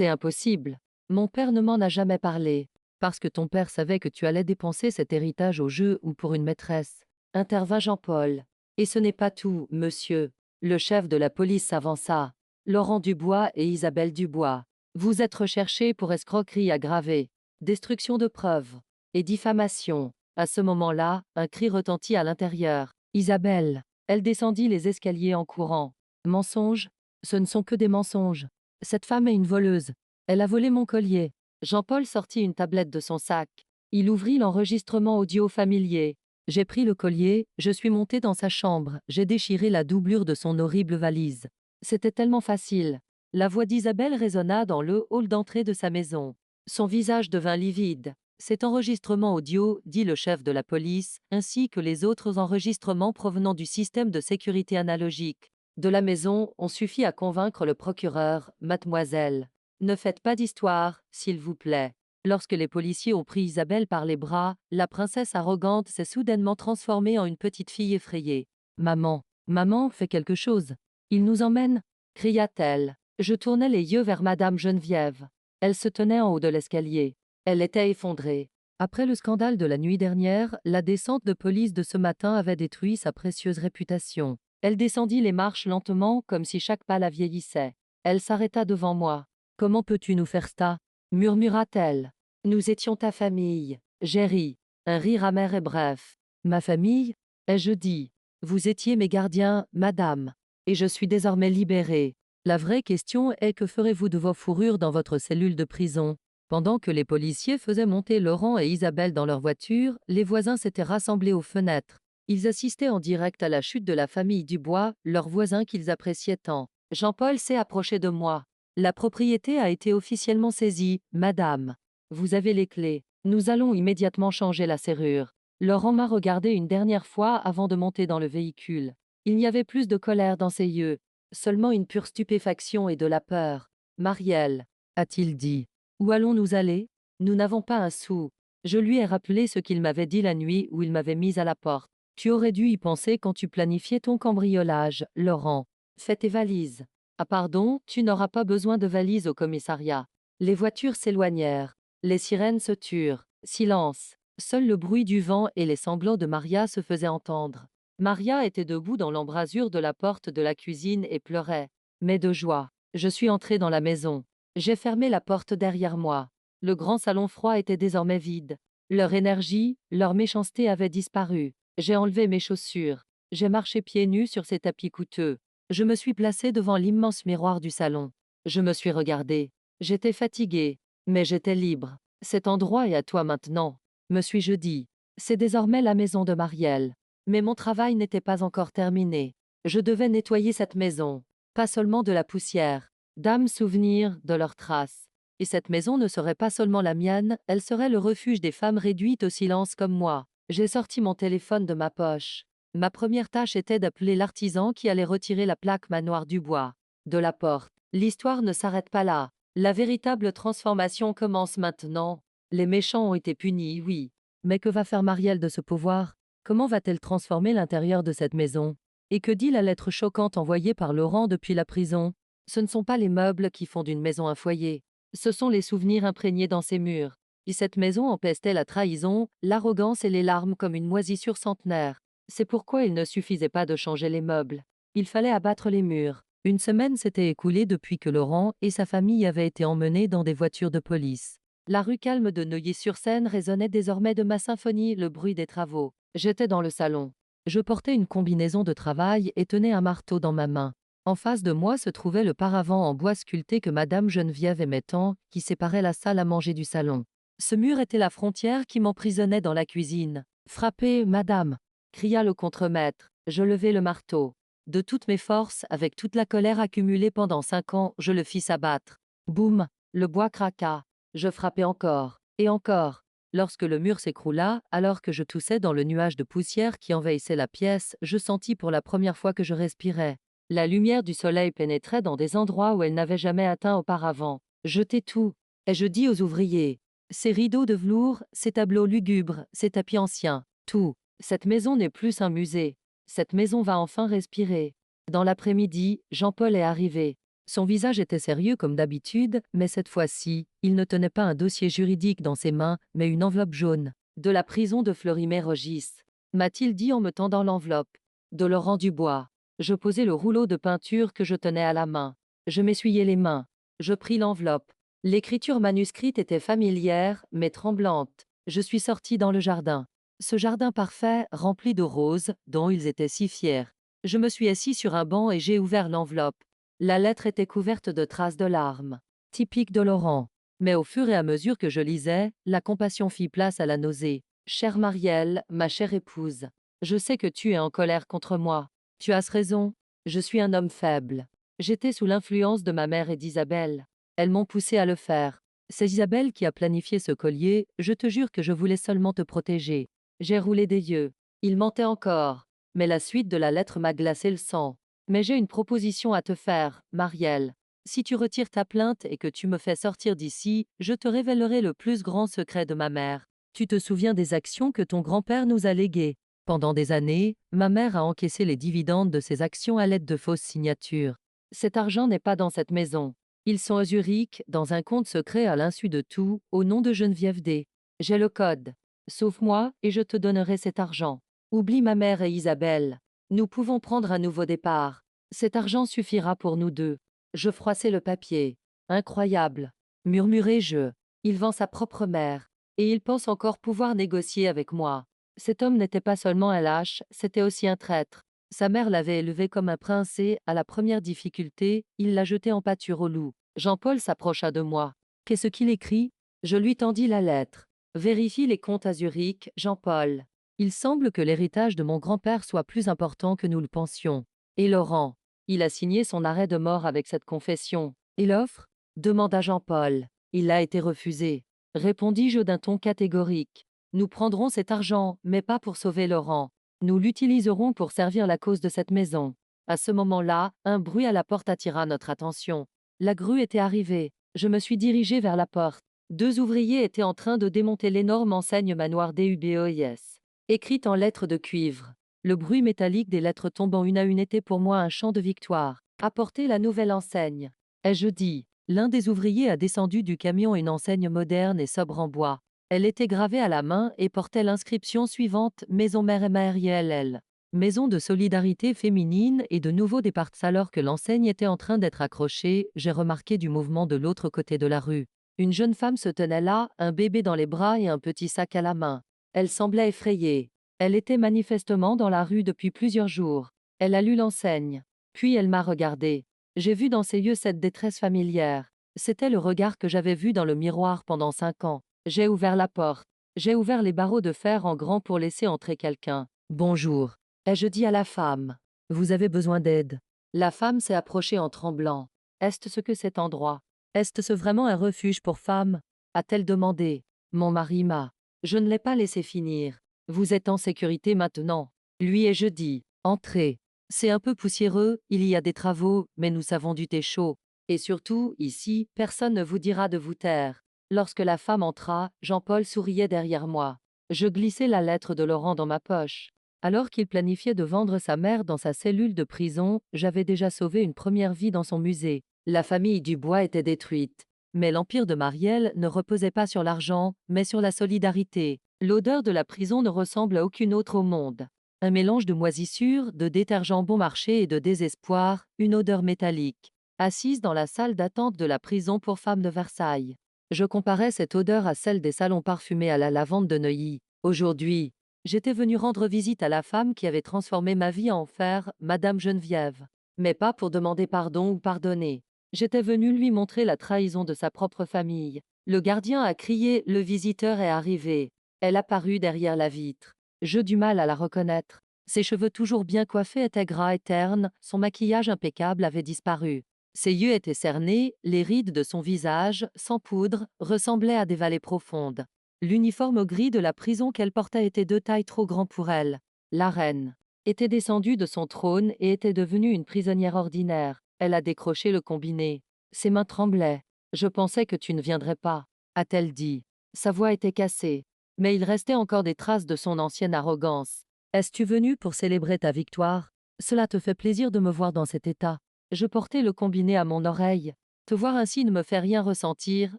impossible. Mon père ne m'en a jamais parlé. Parce que ton père savait que tu allais dépenser cet héritage au jeu ou pour une maîtresse. Intervint Jean-Paul. Et ce n'est pas tout, monsieur. Le chef de la police s'avança. Laurent Dubois et Isabelle Dubois. Vous êtes recherchés pour escroquerie aggravée, destruction de preuves et diffamation. À ce moment-là, un cri retentit à l'intérieur. Isabelle. Elle descendit les escaliers en courant. Mensonges? Ce ne sont que des mensonges. Cette femme est une voleuse. Elle a volé mon collier. Jean-Paul sortit une tablette de son sac. Il ouvrit l'enregistrement audio familier. J'ai pris le collier, je suis monté dans sa chambre, j'ai déchiré la doublure de son horrible valise. C'était tellement facile. La voix d'Isabelle résonna dans le hall d'entrée de sa maison. Son visage devint livide. Cet enregistrement audio, dit le chef de la police, ainsi que les autres enregistrements provenant du système de sécurité analogique de la maison ont suffi à convaincre le procureur, mademoiselle. Ne faites pas d'histoire, s'il vous plaît. Lorsque les policiers ont pris Isabelle par les bras, la princesse arrogante s'est soudainement transformée en une petite fille effrayée. Maman, maman, fais quelque chose. Il nous emmène, cria-t-elle. Je tournai les yeux vers Madame Geneviève. Elle se tenait en haut de l'escalier. Elle était effondrée. Après le scandale de la nuit dernière, la descente de police de ce matin avait détruit sa précieuse réputation. Elle descendit les marches lentement, comme si chaque pas la vieillissait. Elle s'arrêta devant moi. Comment peux-tu nous faire ça? Murmura-t-elle. Nous étions ta famille. J'ai ri. Un rire amer et bref. Ma famille? Ai-je dit. Vous étiez mes gardiens, madame. Et je suis désormais libérée. La vraie question est que ferez-vous de vos fourrures dans votre cellule de prison? Pendant que les policiers faisaient monter Laurent et Isabelle dans leur voiture, les voisins s'étaient rassemblés aux fenêtres. Ils assistaient en direct à la chute de la famille Dubois, leurs voisins qu'ils appréciaient tant. Jean-Paul s'est approché de moi. La propriété a été officiellement saisie, madame. Vous avez les clés. Nous allons immédiatement changer la serrure. Laurent m'a regardé une dernière fois avant de monter dans le véhicule. Il n'y avait plus de colère dans ses yeux, seulement une pure stupéfaction et de la peur. Marielle, a-t-il dit. Où allons-nous aller? Nous n'avons pas un sou. Je lui ai rappelé ce qu'il m'avait dit la nuit où il m'avait mise à la porte. Tu aurais dû y penser quand tu planifiais ton cambriolage, Laurent. Fais tes valises. Ah pardon, tu n'auras pas besoin de valises au commissariat. Les voitures s'éloignèrent. Les sirènes se turent. Silence. Seul le bruit du vent et les sanglots de Maria se faisaient entendre. Maria était debout dans l'embrasure de la porte de la cuisine et pleurait. Mais de joie. Je suis entrée dans la maison. J'ai fermé la porte derrière moi. Le grand salon froid était désormais vide. Leur énergie, leur méchanceté avaient disparu. J'ai enlevé mes chaussures. J'ai marché pieds nus sur ces tapis coûteux. Je me suis placée devant l'immense miroir du salon. Je me suis regardée. J'étais fatiguée, mais j'étais libre. Cet endroit est à toi maintenant, me suis-je dit. C'est désormais la maison de Marielle. Mais mon travail n'était pas encore terminé. Je devais nettoyer cette maison, pas seulement de la poussière, d'âmes souvenirs, de leurs traces. Et cette maison ne serait pas seulement la mienne, elle serait le refuge des femmes réduites au silence comme moi. J'ai sorti mon téléphone de ma poche. Ma première tâche était d'appeler l'artisan qui allait retirer la plaque manoir Dubois de la porte. L'histoire ne s'arrête pas là. La véritable transformation commence maintenant. Les méchants ont été punis, oui. Mais que va faire Marielle de ce pouvoir? Comment va-t-elle transformer l'intérieur de cette maison? Et que dit la lettre choquante envoyée par Laurent depuis la prison? Ce ne sont pas les meubles qui font d'une maison un foyer. Ce sont les souvenirs imprégnés dans ses murs. Et cette maison empestait la trahison, l'arrogance et les larmes comme une moisissure centenaire. C'est pourquoi il ne suffisait pas de changer les meubles. Il fallait abattre les murs. Une semaine s'était écoulée depuis que Laurent et sa famille avaient été emmenés dans des voitures de police. La rue calme de Neuilly-sur-Seine résonnait désormais de ma symphonie, le bruit des travaux. J'étais dans le salon. Je portais une combinaison de travail et tenais un marteau dans ma main. En face de moi se trouvait le paravent en bois sculpté que Madame Geneviève aimait tant, qui séparait la salle à manger du salon. Ce mur était la frontière qui m'emprisonnait dans la cuisine. Frappez, madame, cria le contremaître. Je levai le marteau. De toutes mes forces, avec toute la colère accumulée pendant 5 ans, je le fis s'abattre. Boum! Le bois craqua. Je frappai encore, et encore. Lorsque le mur s'écroula, alors que je toussais dans le nuage de poussière qui envahissait la pièce, je sentis pour la première fois que je respirais. La lumière du soleil pénétrait dans des endroits où elle n'avait jamais atteint auparavant. Jetez tout, ai-je dit aux ouvriers. Ces rideaux de velours, ces tableaux lugubres, ces tapis anciens, tout. Cette maison n'est plus un musée. Cette maison va enfin respirer. Dans l'après-midi, Jean-Paul est arrivé. Son visage était sérieux comme d'habitude, mais cette fois-ci, il ne tenait pas un dossier juridique dans ses mains, mais une enveloppe jaune. De la prison de Fleury-Mérogis, m'a-t-il dit en me tendant l'enveloppe. De Laurent Dubois. Je posai le rouleau de peinture que je tenais à la main. Je m'essuyai les mains. Je pris l'enveloppe. L'écriture manuscrite était familière, mais tremblante. Je suis sorti dans le jardin. Ce jardin parfait, rempli de roses, dont ils étaient si fiers. Je me suis assis sur un banc et j'ai ouvert l'enveloppe. La lettre était couverte de traces de larmes, typique de Laurent. Mais au fur et à mesure que je lisais, la compassion fit place à la nausée. Chère Marielle, ma chère épouse, je sais que tu es en colère contre moi. Tu as raison, je suis un homme faible. J'étais sous l'influence de ma mère et d'Isabelle. Elles m'ont poussé à le faire. C'est Isabelle qui a planifié ce collier, je te jure que je voulais seulement te protéger. J'ai roulé des yeux. Il mentait encore. Mais la suite de la lettre m'a glacé le sang. Mais j'ai une proposition à te faire, Marielle. Si tu retires ta plainte et que tu me fais sortir d'ici, je te révélerai le plus grand secret de ma mère. Tu te souviens des actions que ton grand-père nous a léguées. Pendant des années, ma mère a encaissé les dividendes de ces actions à l'aide de fausses signatures. Cet argent n'est pas dans cette maison. Ils sont à Zurich, dans un compte secret à l'insu de tout, au nom de Geneviève D. J'ai le code. Sauve-moi et je te donnerai cet argent. Oublie ma mère et Isabelle. Nous pouvons prendre un nouveau départ. Cet argent suffira pour nous deux. Je froissai le papier. Incroyable, murmurai-je. Il vend sa propre mère. Et il pense encore pouvoir négocier avec moi. Cet homme n'était pas seulement un lâche, c'était aussi un traître. Sa mère l'avait élevé comme un prince et, à la première difficulté, il l'a jeté en pâture aux loups. Jean-Paul s'approcha de moi. Qu'est-ce qu'il écrit? Je lui tendis la lettre. Vérifie les comptes à Zurich, Jean-Paul. Il semble que l'héritage de mon grand-père soit plus important que nous le pensions. Et Laurent? Il a signé son arrêt de mort avec cette confession. Et l'offre? Demanda Jean-Paul. Il a été refusé. Répondis-je d'un ton catégorique. Nous prendrons cet argent, mais pas pour sauver Laurent. Nous l'utiliserons pour servir la cause de cette maison. À ce moment-là, un bruit à la porte attira notre attention. La grue était arrivée. Je me suis dirigé vers la porte. 2 ouvriers étaient en train de démonter l'énorme enseigne manoir DUBOIS, écrite en lettres de cuivre. Le bruit métallique des lettres tombant une à une était pour moi un chant de victoire. Apportez la nouvelle enseigne, ai-je dit. L'un des ouvriers a descendu du camion une enseigne moderne et sobre en bois. Elle était gravée à la main et portait l'inscription suivante: Maison Mère MARIELL. Maison de solidarité féminine et de nouveau départ. Alors que l'enseigne était en train d'être accrochée, j'ai remarqué du mouvement de l'autre côté de la rue. Une jeune femme se tenait là, un bébé dans les bras et un petit sac à la main. Elle semblait effrayée. Elle était manifestement dans la rue depuis plusieurs jours. Elle a lu l'enseigne. Puis elle m'a regardée. J'ai vu dans ses yeux cette détresse familière. C'était le regard que j'avais vu dans le miroir pendant 5 ans. J'ai ouvert la porte. J'ai ouvert les barreaux de fer en grand pour laisser entrer quelqu'un. Bonjour, ai-je dit à la femme. Vous avez besoin d'aide. La femme s'est approchée en tremblant. Est-ce ce que cet endroit? Est-ce vraiment un refuge pour femmes? A-t-elle demandé. Mon mari m'a. Je ne l'ai pas laissé finir. Vous êtes en sécurité maintenant. Lui ai-je dit. Entrez. C'est un peu poussiéreux, il y a des travaux, mais nous savons du thé chaud. Et surtout, ici, personne ne vous dira de vous taire. Lorsque la femme entra, Jean-Paul souriait derrière moi. Je glissai la lettre de Laurent dans ma poche. Alors qu'il planifiait de vendre sa mère dans sa cellule de prison, j'avais déjà sauvé une première vie dans son musée. La famille Dubois était détruite. Mais l'empire de Marielle ne reposait pas sur l'argent, mais sur la solidarité. L'odeur de la prison ne ressemble à aucune autre au monde. Un mélange de moisissure, de détergent bon marché et de désespoir, une odeur métallique. Assise dans la salle d'attente de la prison pour femmes de Versailles. Je comparais cette odeur à celle des salons parfumés à la lavande de Neuilly. Aujourd'hui, j'étais venu rendre visite à la femme qui avait transformé ma vie en enfer, Madame Geneviève. Mais pas pour demander pardon ou pardonner. J'étais venu lui montrer la trahison de sa propre famille. Le gardien a crié: Le visiteur est arrivé. Elle apparut derrière la vitre. J'eus du mal à la reconnaître. Ses cheveux toujours bien coiffés étaient gras et ternes, son maquillage impeccable avait disparu. Ses yeux étaient cernés, les rides de son visage, sans poudre, ressemblaient à des vallées profondes. L'uniforme gris de la prison qu'elle portait était de taille trop grand pour elle. La reine était descendue de son trône et était devenue une prisonnière ordinaire. Elle a décroché le combiné. Ses mains tremblaient. Je pensais que tu ne viendrais pas, a-t-elle dit. Sa voix était cassée. Mais il restait encore des traces de son ancienne arrogance. Es-tu venu pour célébrer ta victoire? Cela te fait plaisir de me voir dans cet état. Je portais le combiné à mon oreille. Te voir ainsi ne me fait rien ressentir,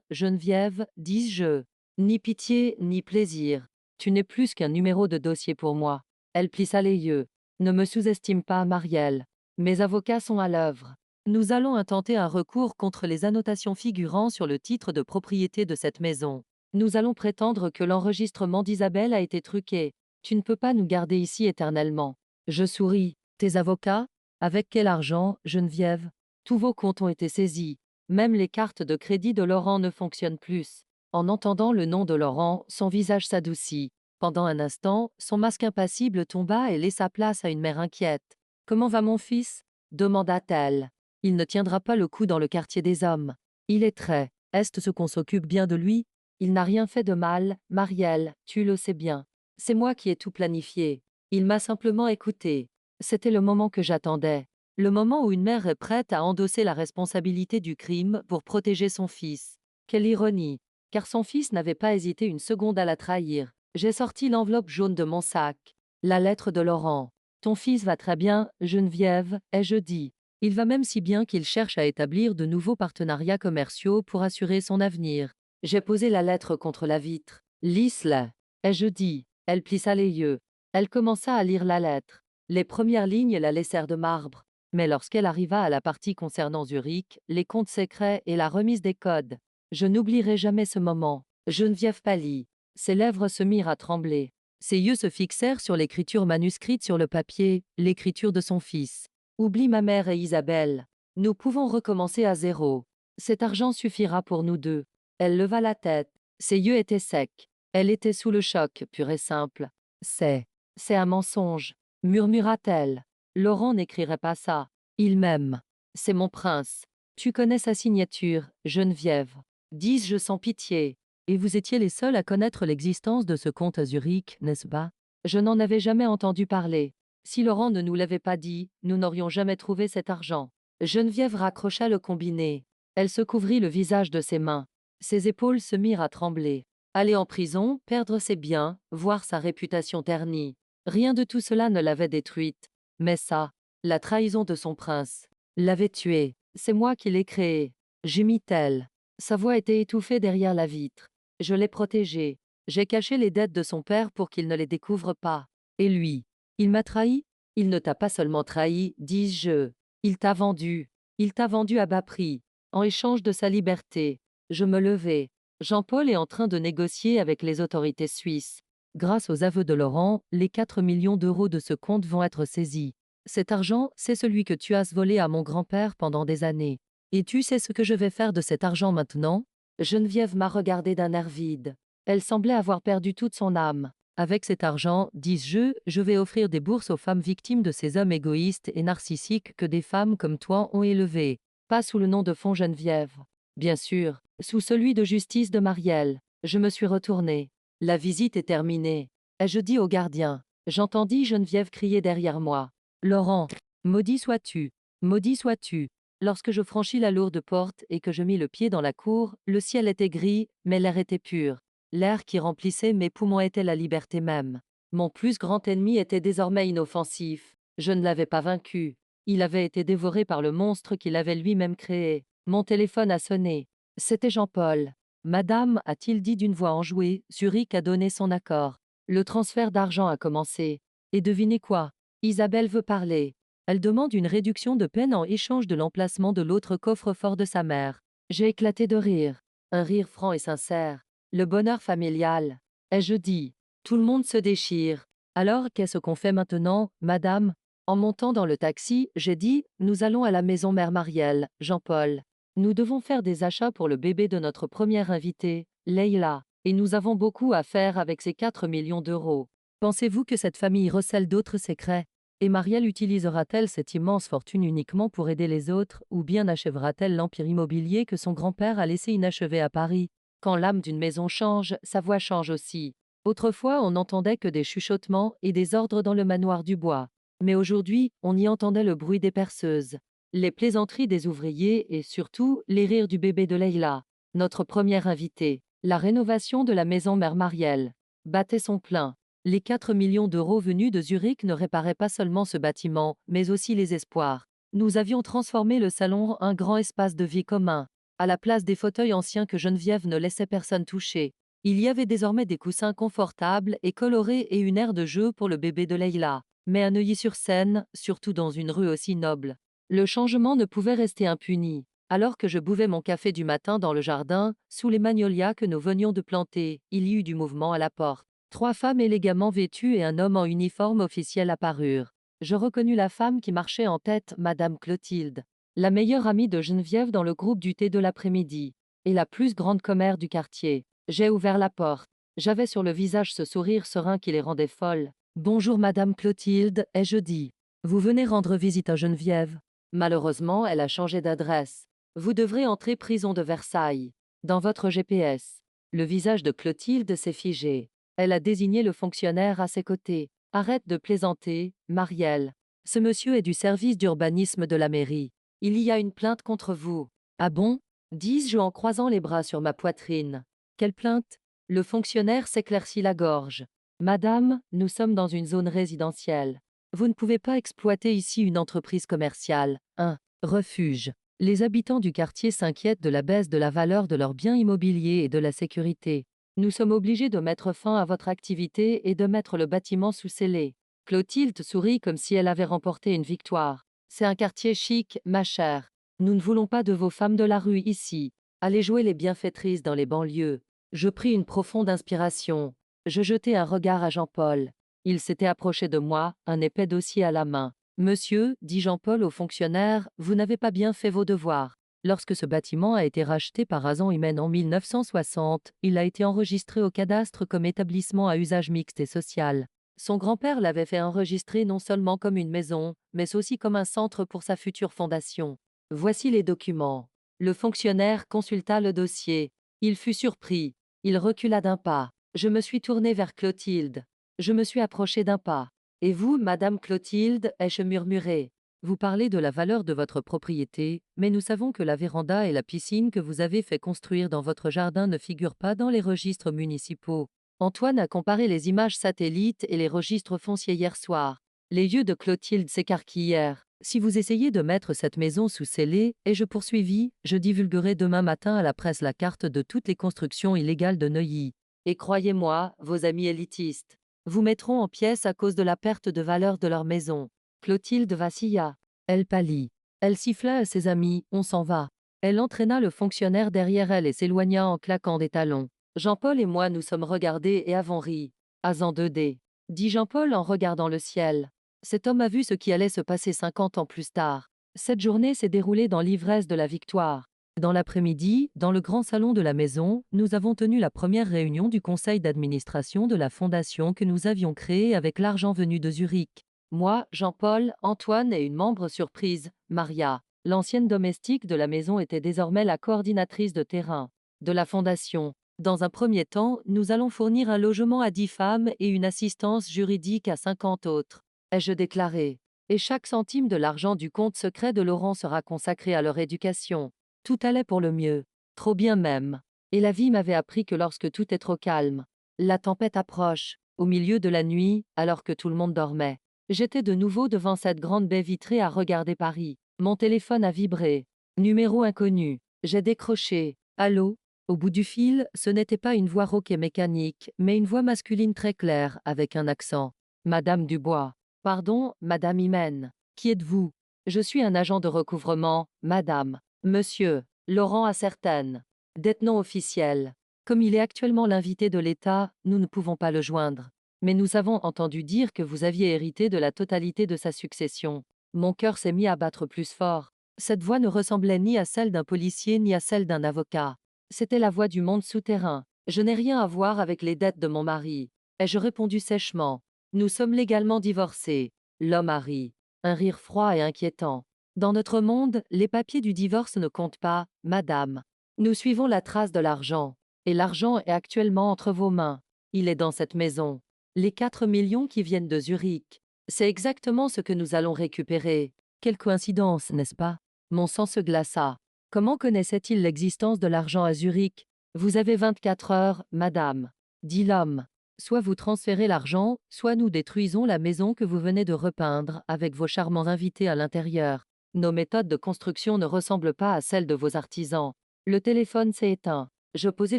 Geneviève, dis-je. Ni pitié, ni plaisir. Tu n'es plus qu'un numéro de dossier pour moi. Elle plissa les yeux. Ne me sous-estime pas, Marielle. Mes avocats sont à l'œuvre. Nous allons intenter un recours contre les annotations figurant sur le titre de propriété de cette maison. Nous allons prétendre que l'enregistrement d'Isabelle a été truqué. Tu ne peux pas nous garder ici éternellement. Je souris. Tes avocats? Avec quel argent, Geneviève? Tous vos comptes ont été saisis. Même les cartes de crédit de Laurent ne fonctionnent plus. En entendant le nom de Laurent, son visage s'adoucit. Pendant un instant, son masque impassible tomba et laissa place à une mère inquiète. Comment va mon fils? Demanda-t-elle. Il ne tiendra pas le coup dans le quartier des hommes. Il est très. Est-ce qu'on s'occupe bien de lui? Il n'a rien fait de mal, Marielle, tu le sais bien. C'est moi qui ai tout planifié. Il m'a simplement écouté. C'était le moment que j'attendais. Le moment où une mère est prête à endosser la responsabilité du crime pour protéger son fils. Quelle ironie, car son fils n'avait pas hésité une seconde à la trahir. J'ai sorti l'enveloppe jaune de mon sac. La lettre de Laurent. Ton fils va très bien, Geneviève, ai-je dit. Il va même si bien qu'il cherche à établir de nouveaux partenariats commerciaux pour assurer son avenir. J'ai posé la lettre contre la vitre. Lis-la, ai-je dit. Elle plissa les yeux. Elle commença à lire la lettre. Les premières lignes la laissèrent de marbre. Mais lorsqu'elle arriva à la partie concernant Zurich, les comptes secrets et la remise des codes, je n'oublierai jamais ce moment. Geneviève pâlit. Ses lèvres se mirent à trembler. Ses yeux se fixèrent sur l'écriture manuscrite sur le papier, l'écriture de son fils. Oublie ma mère et Isabelle. Nous pouvons recommencer à zéro. Cet argent suffira pour nous deux. Elle leva la tête. Ses yeux étaient secs. Elle était sous le choc, pur et simple. C'est un mensonge, murmura-t-elle. Laurent n'écrirait pas ça. Il m'aime. C'est mon prince. Tu connais sa signature, Geneviève. Dis-je sans pitié. Et vous étiez les seuls à connaître l'existence de ce compte à Zurich, n'est-ce pas? Je n'en avais jamais entendu parler. Si Laurent ne nous l'avait pas dit, nous n'aurions jamais trouvé cet argent. Geneviève raccrocha le combiné. Elle se couvrit le visage de ses mains. Ses épaules se mirent à trembler. Aller en prison, perdre ses biens, voir sa réputation ternie. Rien de tout cela ne l'avait détruite. Mais ça, la trahison de son prince, l'avait tuée. C'est moi qui l'ai créée. Gémit-elle. Sa voix était étouffée derrière la vitre. Je l'ai protégé. J'ai caché les dettes de son père pour qu'il ne les découvre pas. Et lui, il m'a trahi? Il ne t'a pas seulement trahi, dis-je. Il t'a vendu. Il t'a vendu à bas prix, en échange de sa liberté. Je me levai. Jean-Paul est en train de négocier avec les autorités suisses. Grâce aux aveux de Laurent, les 4 millions d'euros de ce compte vont être saisis. Cet argent, c'est celui que tu as volé à mon grand-père pendant des années. Et tu sais ce que je vais faire de cet argent maintenant? Geneviève m'a regardé d'un air vide. Elle semblait avoir perdu toute son âme. Avec cet argent, dis-je vais offrir des bourses aux femmes victimes de ces hommes égoïstes et narcissiques que des femmes comme toi ont élevées. Pas sous le nom de Fonds Geneviève. Bien sûr, sous celui de justice de Marielle. Je me suis retournée. La visite est terminée. Ai-je dit au gardien. J'entendis Geneviève crier derrière moi. Laurent, maudit sois-tu. Maudit sois-tu. Lorsque je franchis la lourde porte et que je mis le pied dans la cour, le ciel était gris, mais l'air était pur. L'air qui remplissait mes poumons était la liberté même. Mon plus grand ennemi était désormais inoffensif. Je ne l'avais pas vaincu. Il avait été dévoré par le monstre qu'il avait lui-même créé. Mon téléphone a sonné. C'était Jean-Paul. Madame, a-t-il dit d'une voix enjouée, Zurich a donné son accord. Le transfert d'argent a commencé. Et devinez quoi? Isabelle veut parler. Elle demande une réduction de peine en échange de l'emplacement de l'autre coffre-fort de sa mère. J'ai éclaté de rire. Un rire franc et sincère. Le bonheur familial. Ai-je dit. Tout le monde se déchire. Alors, qu'est-ce qu'on fait maintenant, madame? En montant dans le taxi, j'ai dit, nous allons à la maison mère Marielle, Jean-Paul. Nous devons faire des achats pour le bébé de notre première invitée, Leïla, et nous avons beaucoup à faire avec ces 4 millions d'euros. Pensez-vous que cette famille recèle d'autres secrets? Et Marielle utilisera-t-elle cette immense fortune uniquement pour aider les autres, ou bien achèvera-t-elle l'empire immobilier que son grand-père a laissé inachevé à Paris? Quand l'âme d'une maison change, sa voix change aussi. Autrefois, on n'entendait que des chuchotements et des ordres dans le manoir du bois. Mais aujourd'hui, on y entendait le bruit des perceuses, les plaisanteries des ouvriers et surtout les rires du bébé de Leïla, notre première invitée. La rénovation de la maison mère Marielle battait son plein. Les 4 millions d'euros venus de Zurich ne réparaient pas seulement ce bâtiment, mais aussi les espoirs. Nous avions transformé le salon en un grand espace de vie commun. À la place des fauteuils anciens que Geneviève ne laissait personne toucher, il y avait désormais des coussins confortables et colorés et une aire de jeu pour le bébé de Leïla. Mais à Neuilly-sur-Seine, surtout dans une rue aussi noble, le changement ne pouvait rester impuni. Alors que je buvais mon café du matin dans le jardin, sous les magnolias que nous venions de planter, il y eut du mouvement à la porte. 3 femmes élégamment vêtues et un homme en uniforme officiel apparurent. Je reconnus la femme qui marchait en tête, Madame Clotilde, la meilleure amie de Geneviève dans le groupe du thé de l'après-midi, et la plus grande commère du quartier. J'ai ouvert la porte. J'avais sur le visage ce sourire serein qui les rendait folles. Bonjour Madame Clotilde, ai-je dit. Vous venez rendre visite à Geneviève. Malheureusement, elle a changé d'adresse. Vous devrez entrer prison de Versailles. Dans votre GPS. Le visage de Clotilde s'est figé. Elle a désigné le fonctionnaire à ses côtés. Arrête de plaisanter, Marielle. Ce monsieur est du service d'urbanisme de la mairie. Il y a une plainte contre vous. Ah bon? Dis-je en croisant les bras sur ma poitrine. Quelle plainte? Le fonctionnaire s'éclaircit la gorge. Madame, nous sommes dans une zone résidentielle. Vous ne pouvez pas exploiter ici une entreprise commerciale. Un refuge. Les habitants du quartier s'inquiètent de la baisse de la valeur de leurs biens immobiliers et de la sécurité. Nous sommes obligés de mettre fin à votre activité et de mettre le bâtiment sous scellé. Clotilde sourit comme si elle avait remporté une victoire. C'est un quartier chic, ma chère. Nous ne voulons pas de vos femmes de la rue ici. Allez jouer les bienfaitrices dans les banlieues. Je pris une profonde inspiration. Je jetai un regard à Jean-Paul. Il s'était approché de moi, un épais dossier à la main. Monsieur, dit Jean-Paul au fonctionnaire, vous n'avez pas bien fait vos devoirs. Lorsque ce bâtiment a été racheté par Azan Hymen en 1960, il a été enregistré au cadastre comme établissement à usage mixte et social. Son grand-père l'avait fait enregistrer non seulement comme une maison, mais aussi comme un centre pour sa future fondation. Voici les documents. Le fonctionnaire consulta le dossier. Il fut surpris. Il recula d'un pas. Je me suis tourné vers Clotilde. Je me suis approché d'un pas. Et vous, Madame Clotilde, ai-je murmuré. Vous parlez de la valeur de votre propriété, mais nous savons que la véranda et la piscine que vous avez fait construire dans votre jardin ne figurent pas dans les registres municipaux. Antoine a comparé les images satellites et les registres fonciers hier soir. Les yeux de Clotilde s'écarquillèrent. Si vous essayez de mettre cette maison sous scellé, et je poursuivis, je divulguerai demain matin à la presse la carte de toutes les constructions illégales de Neuilly. Et croyez-moi, vos amis élitistes vous mettront en pièces à cause de la perte de valeur de leur maison. Clotilde vacilla. Elle pâlit. Elle siffla à ses amis, on s'en va. Elle entraîna le fonctionnaire derrière elle et s'éloigna en claquant des talons. Jean-Paul et moi nous sommes regardés et avons ri. Azan 2D, dit Jean-Paul en regardant le ciel. Cet homme a vu ce qui allait se passer 50 ans plus tard. Cette journée s'est déroulée dans l'ivresse de la victoire. Dans l'après-midi, dans le grand salon de la maison, nous avons tenu la première réunion du conseil d'administration de la fondation que nous avions créée avec l'argent venu de Zurich. Moi, Jean-Paul, Antoine et une membre surprise, Maria. L'ancienne domestique de la maison était désormais la coordinatrice de terrain de la fondation. Dans un premier temps, nous allons fournir un logement à 10 femmes et une assistance juridique à 50 autres. Ai-je déclaré. Et chaque centime de l'argent du compte secret de Laurent sera consacré à leur éducation. Tout allait pour le mieux. Trop bien même. Et la vie m'avait appris que lorsque tout est trop calme, la tempête approche, au milieu de la nuit, alors que tout le monde dormait. J'étais de nouveau devant cette grande baie vitrée à regarder Paris. Mon téléphone a vibré. Numéro inconnu. J'ai décroché. Allô? Au bout du fil, ce n'était pas une voix rauque et mécanique, mais une voix masculine très claire, avec un accent. Madame Dubois. Pardon, Madame Hymen. Qui êtes-vous? Je suis un agent de recouvrement, Madame. Monsieur. Laurent Ascertaine. Détenant officiel. Comme il est actuellement l'invité de l'État, nous ne pouvons pas le joindre. Mais nous avons entendu dire que vous aviez hérité de la totalité de sa succession. Mon cœur s'est mis à battre plus fort. Cette voix ne ressemblait ni à celle d'un policier ni à celle d'un avocat. C'était la voix du monde souterrain. Je n'ai rien à voir avec les dettes de mon mari. Ai-je répondu sèchement. Nous sommes légalement divorcés. L'homme a ri. Un rire froid et inquiétant. Dans notre monde, les papiers du divorce ne comptent pas, madame. Nous suivons la trace de l'argent. Et l'argent est actuellement entre vos mains. Il est dans cette maison. Les 4 millions qui viennent de Zurich. C'est exactement ce que nous allons récupérer. Quelle coïncidence, n'est-ce pas? Mon sang se glaça. Comment connaissait-il l'existence de l'argent à Zurich? Vous avez 24 heures, madame, dit l'homme. Soit vous transférez l'argent, soit nous détruisons la maison que vous venez de repeindre avec vos charmants invités à l'intérieur. Nos méthodes de construction ne ressemblent pas à celles de vos artisans. Le téléphone s'est éteint. Je posai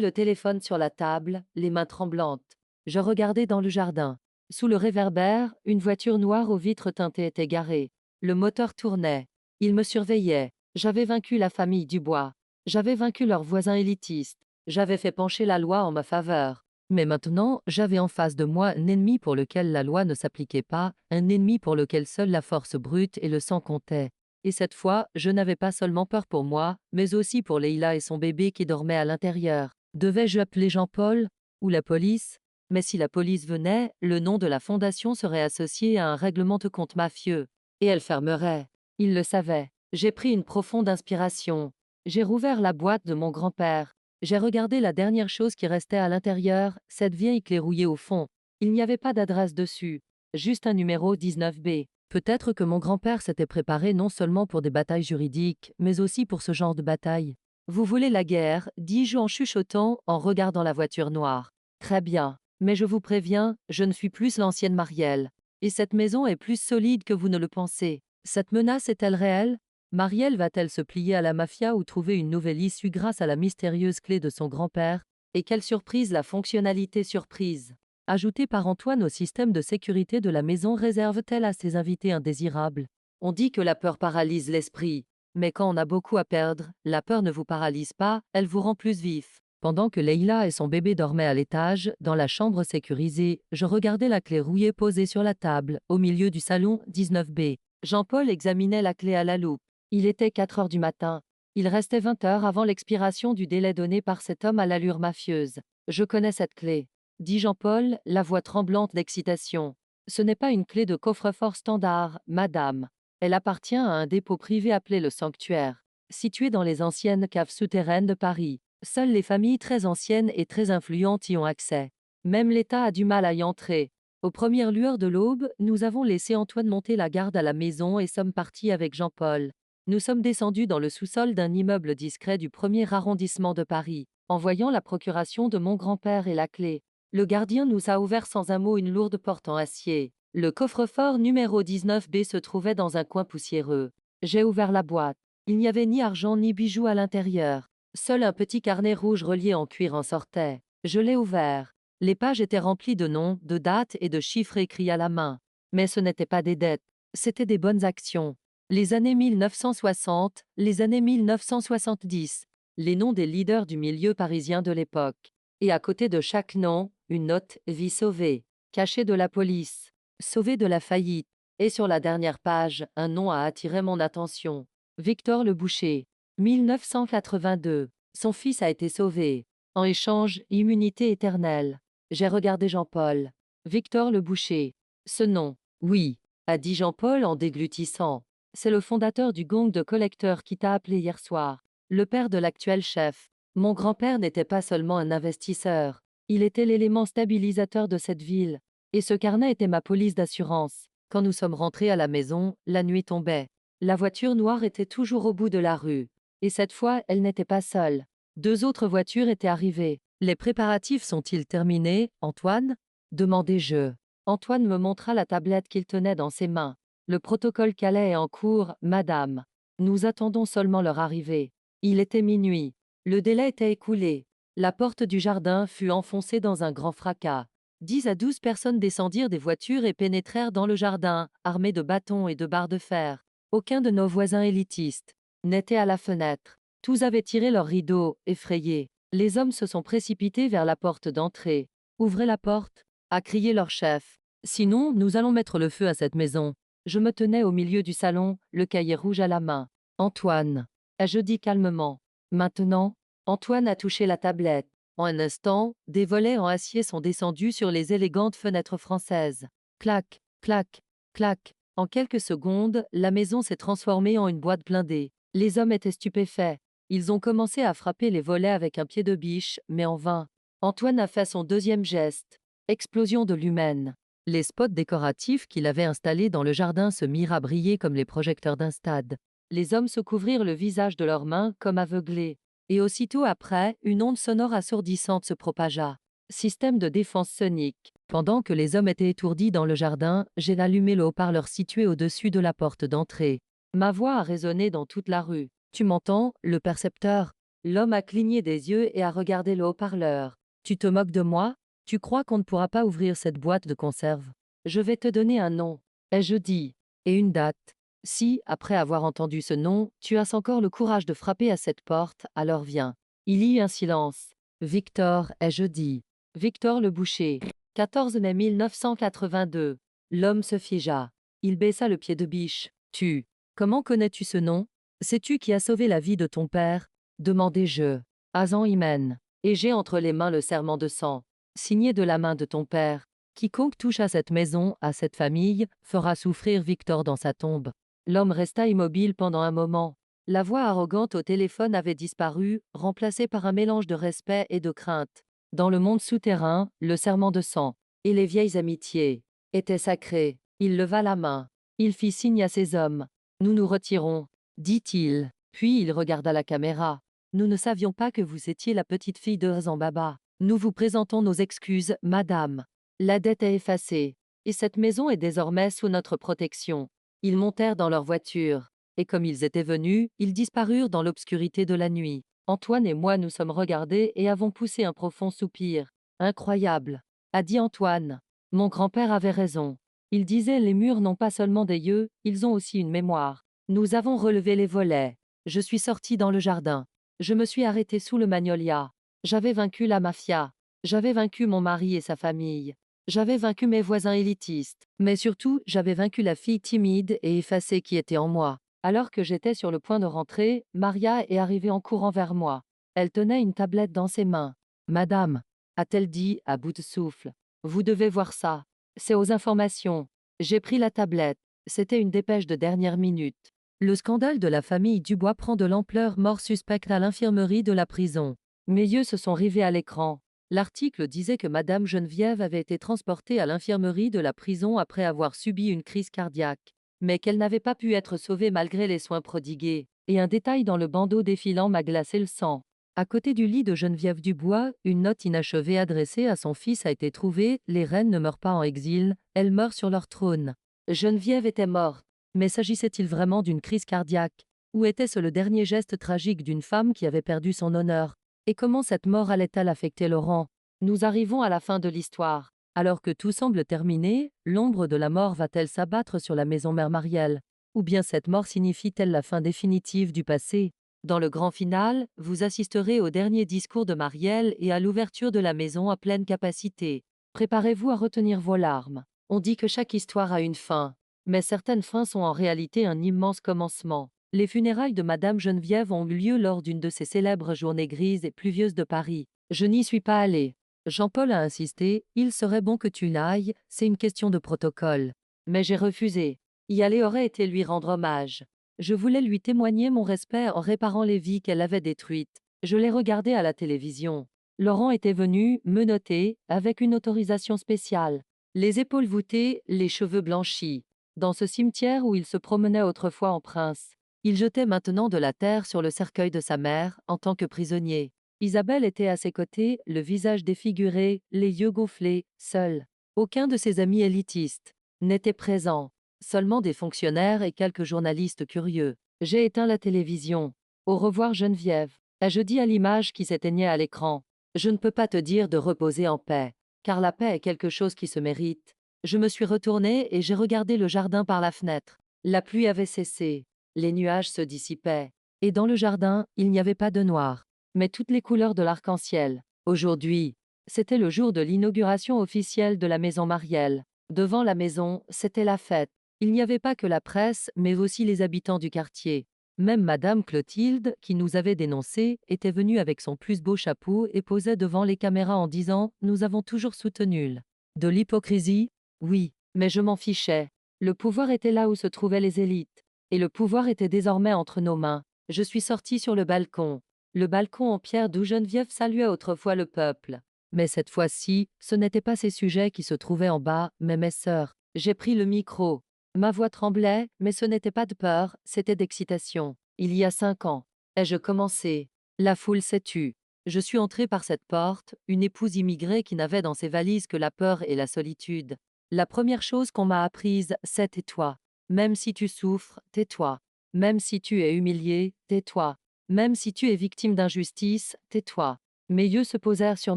le téléphone sur la table, les mains tremblantes. Je regardais dans le jardin. Sous le réverbère, une voiture noire aux vitres teintées était garée. Le moteur tournait. Il me surveillait. J'avais vaincu la famille Dubois. J'avais vaincu leurs voisins élitistes. J'avais fait pencher la loi en ma faveur. Mais maintenant, j'avais en face de moi un ennemi pour lequel la loi ne s'appliquait pas, un ennemi pour lequel seule la force brute et le sang comptaient. Et cette fois, je n'avais pas seulement peur pour moi, mais aussi pour Leila et son bébé qui dormait à l'intérieur. Devais-je appeler Jean-Paul? Ou la police? Mais si la police venait, le nom de la fondation serait associé à un règlement de compte mafieux. Et elle fermerait. Il le savait. J'ai pris une profonde inspiration. J'ai rouvert la boîte de mon grand-père. J'ai regardé la dernière chose qui restait à l'intérieur, cette vieille clé rouillée au fond. Il n'y avait pas d'adresse dessus. Juste un numéro 19B. Peut-être que mon grand-père s'était préparé non seulement pour des batailles juridiques, mais aussi pour ce genre de bataille. Vous voulez la guerre, dis-je en chuchotant, en regardant la voiture noire. Très bien. Mais je vous préviens, je ne suis plus l'ancienne Marielle. Et cette maison est plus solide que vous ne le pensez. Cette menace est-elle réelle? Marielle va-t-elle se plier à la mafia ou trouver une nouvelle issue grâce à la mystérieuse clé de son grand-père? Et quelle surprise la fonctionnalité surprise, ajoutée par Antoine au système de sécurité de la maison réserve-t-elle à ses invités indésirables? On dit que la peur paralyse l'esprit. Mais quand on a beaucoup à perdre, la peur ne vous paralyse pas, elle vous rend plus vif. Pendant que Leïla et son bébé dormaient à l'étage, dans la chambre sécurisée, je regardais la clé rouillée posée sur la table, au milieu du salon 19B. Jean-Paul examinait la clé à la loupe. Il était 4 heures du matin. Il restait 20 heures avant l'expiration du délai donné par cet homme à l'allure mafieuse. Je connais cette clé, dit Jean-Paul, la voix tremblante d'excitation. Ce n'est pas une clé de coffre-fort standard, madame. Elle appartient à un dépôt privé appelé le Sanctuaire, situé dans les anciennes caves souterraines de Paris. Seules les familles très anciennes et très influentes y ont accès. Même l'État a du mal à y entrer. Aux premières lueurs de l'aube, nous avons laissé Antoine monter la garde à la maison et sommes partis avec Jean-Paul. Nous sommes descendus dans le sous-sol d'un immeuble discret du 1er arrondissement de Paris. En voyant la procuration de mon grand-père et la clé, le gardien nous a ouvert sans un mot une lourde porte en acier. Le coffre-fort numéro 19B se trouvait dans un coin poussiéreux. J'ai ouvert la boîte. Il n'y avait ni argent ni bijoux à l'intérieur. Seul un petit carnet rouge relié en cuir en sortait. Je l'ai ouvert. Les pages étaient remplies de noms, de dates et de chiffres écrits à la main. Mais ce n'étaient pas des dettes, c'étaient des bonnes actions. Les années 1960, les années 1970, les noms des leaders du milieu parisien de l'époque. Et à côté de chaque nom, une note « Vie sauvée », cachée de la police, sauvé de la faillite. Et sur la dernière page, un nom a attiré mon attention. Victor le Boucher. 1982. Son fils a été sauvé. En échange, immunité éternelle. J'ai regardé Jean-Paul. Victor le Boucher. Ce nom, oui, a dit Jean-Paul en déglutissant. C'est le fondateur du gang de collecteurs qui t'a appelé hier soir. Le père de l'actuel chef. Mon grand-père n'était pas seulement un investisseur. Il était l'élément stabilisateur de cette ville. Et ce carnet était ma police d'assurance. Quand nous sommes rentrés à la maison, la nuit tombait. La voiture noire était toujours au bout de la rue. Et cette fois, elle n'était pas seule. 2 autres voitures étaient arrivées. Les préparatifs sont-ils terminés, Antoine? Demandai-je. Antoine me montra la tablette qu'il tenait dans ses mains. Le protocole Calais est en cours, madame. Nous attendons seulement leur arrivée. Il était minuit. Le délai était écoulé. La porte du jardin fut enfoncée dans un grand fracas. 10 à 12 personnes descendirent des voitures et pénétrèrent dans le jardin, armées de bâtons et de barres de fer. Aucun de nos voisins élitistes n'était à la fenêtre. Tous avaient tiré leurs rideaux, effrayés. Les hommes se sont précipités vers la porte d'entrée. « Ouvrez la porte !» a crié leur chef. « Sinon, nous allons mettre le feu à cette maison. » Je me tenais au milieu du salon, le cahier rouge à la main. « Antoine !» ai-je dit calmement. Maintenant, Antoine a touché la tablette. En un instant, des volets en acier sont descendus sur les élégantes fenêtres françaises. Clac, clac, clac. En quelques secondes, la maison s'est transformée en une boîte blindée. Les hommes étaient stupéfaits. Ils ont commencé à frapper les volets avec un pied de biche, mais en vain. Antoine a fait son deuxième geste. Explosion de l'humaine. Les spots décoratifs qu'il avait installés dans le jardin se mirent à briller comme les projecteurs d'un stade. Les hommes se couvrirent le visage de leurs mains comme aveuglés. Et aussitôt après, une onde sonore assourdissante se propagea. Système de défense sonique. Pendant que les hommes étaient étourdis dans le jardin, j'ai allumé le haut-parleur situé au-dessus de la porte d'entrée. Ma voix a résonné dans toute la rue. « Tu m'entends, le percepteur ?» L'homme a cligné des yeux et a regardé le haut-parleur. « Tu te moques de moi? Tu crois qu'on ne pourra pas ouvrir cette boîte de conserve? Je vais te donner un nom, ai-je dit, et une date. Si, après avoir entendu ce nom, tu as encore le courage de frapper à cette porte, alors viens. » Il y eut un silence. « Victor, ai-je dit. Victor le Boucher. 14 mai 1982. » L'homme se figea. Il baissa le pied de biche. « Tu. Comment connais-tu ce nom? Sais-tu qui a sauvé la vie de ton père? » demandai-je. « Hazan Hymen. » Et j'ai entre les mains le serment de sang, signé de la main de ton père. Quiconque touche à cette maison, à cette famille, fera souffrir Victor dans sa tombe. L'homme resta immobile pendant un moment. La voix arrogante au téléphone avait disparu, remplacée par un mélange de respect et de crainte. Dans le monde souterrain, le serment de sang et les vieilles amitiés étaient sacrés. Il leva la main. Il fit signe à ses hommes. « Nous nous retirons, » dit-il. Puis il regarda la caméra. « Nous ne savions pas que vous étiez la petite fille de Hazan Baba. Nous vous présentons nos excuses, madame. La dette est effacée, et cette maison est désormais sous notre protection. » Ils montèrent dans leur voiture, et comme ils étaient venus, ils disparurent dans l'obscurité de la nuit. Antoine et moi nous sommes regardés et avons poussé un profond soupir. « Incroyable, » a dit Antoine. Mon grand-père avait raison. Il disait: les murs n'ont pas seulement des yeux, ils ont aussi une mémoire. Nous avons relevé les volets. Je suis sorti dans le jardin. Je me suis arrêté sous le magnolia. J'avais vaincu la mafia. J'avais vaincu mon mari et sa famille. J'avais vaincu mes voisins élitistes. Mais surtout, j'avais vaincu la fille timide et effacée qui était en moi. Alors que j'étais sur le point de rentrer, Maria est arrivée en courant vers moi. Elle tenait une tablette dans ses mains. Madame, a-t-elle dit à bout de souffle, vous devez voir ça. C'est aux informations. J'ai pris la tablette. C'était une dépêche de dernière minute. Le scandale de la famille Dubois prend de l'ampleur. Mort suspecte à l'infirmerie de la prison. Mes yeux se sont rivés à l'écran. L'article disait que Madame Geneviève avait été transportée à l'infirmerie de la prison après avoir subi une crise cardiaque, mais qu'elle n'avait pas pu être sauvée malgré les soins prodigués. Et un détail dans le bandeau défilant m'a glacé le sang. À côté du lit de Geneviève Dubois, une note inachevée adressée à son fils a été trouvée. Les reines ne meurent pas en exil, elles meurent sur leur trône. Geneviève était morte. Mais s'agissait-il vraiment d'une crise cardiaque? Ou était-ce le dernier geste tragique d'une femme qui avait perdu son honneur? Et comment cette mort allait-elle affecter Laurent? Nous arrivons à la fin de l'histoire. Alors que tout semble terminé, l'ombre de la mort va-t-elle s'abattre sur la maison mère Marielle? Ou bien cette mort signifie-t-elle la fin définitive du passé? Dans le grand final, vous assisterez au dernier discours de Marielle et à l'ouverture de la maison à pleine capacité. Préparez-vous à retenir vos larmes. On dit que chaque histoire a une fin, mais certaines fins sont en réalité un immense commencement. Les funérailles de Madame Geneviève ont eu lieu lors d'une de ces célèbres journées grises et pluvieuses de Paris. Je n'y suis pas allé. Jean-Paul a insisté, il serait bon que tu l'ailles, c'est une question de protocole. Mais j'ai refusé. Y aller aurait été lui rendre hommage. Je voulais lui témoigner mon respect en réparant les vies qu'elle avait détruites. Je l'ai regardé à la télévision. Laurent était venu, menotté, avec une autorisation spéciale. Les épaules voûtées, les cheveux blanchis. Dans ce cimetière où il se promenait autrefois en prince. Il jetait maintenant de la terre sur le cercueil de sa mère, en tant que prisonnier. Isabelle était à ses côtés, le visage défiguré, les yeux gonflés, seul. Aucun de ses amis élitistes n'était présent. Seulement des fonctionnaires et quelques journalistes curieux. J'ai éteint la télévision. Au revoir Geneviève. Ai-je dit à l'image qui s'éteignait à l'écran. Je ne peux pas te dire de reposer en paix, car la paix est quelque chose qui se mérite. Je me suis retournée et j'ai regardé le jardin par la fenêtre. La pluie avait cessé. Les nuages se dissipaient. Et dans le jardin, il n'y avait pas de noir, mais toutes les couleurs de l'arc-en-ciel. Aujourd'hui, c'était le jour de l'inauguration officielle de la maison Marielle. Devant la maison, c'était la fête. Il n'y avait pas que la presse, mais aussi les habitants du quartier. Même Madame Clotilde, qui nous avait dénoncés, était venue avec son plus beau chapeau et posait devant les caméras en disant « Nous avons toujours soutenu l'». De l'hypocrisie? Oui, mais je m'en fichais. Le pouvoir était là où se trouvaient les élites. Et le pouvoir était désormais entre nos mains. Je suis sorti sur le balcon. Le balcon en pierre d'où Geneviève saluait autrefois le peuple. Mais cette fois-ci, ce n'étaient pas ces sujets qui se trouvaient en bas, mais mes sœurs. J'ai pris le micro. Ma voix tremblait, mais ce n'était pas de peur, c'était d'excitation. Il y a 5 ans. Ai-je commencé? La foule s'est tue. Je suis entrée par cette porte, une épouse immigrée qui n'avait dans ses valises que la peur et la solitude. La première chose qu'on m'a apprise, c'est tais-toi. Même si tu souffres, tais-toi. Même si tu es humilié, tais-toi. Même si tu es victime d'injustice, tais-toi. Mes yeux se posèrent sur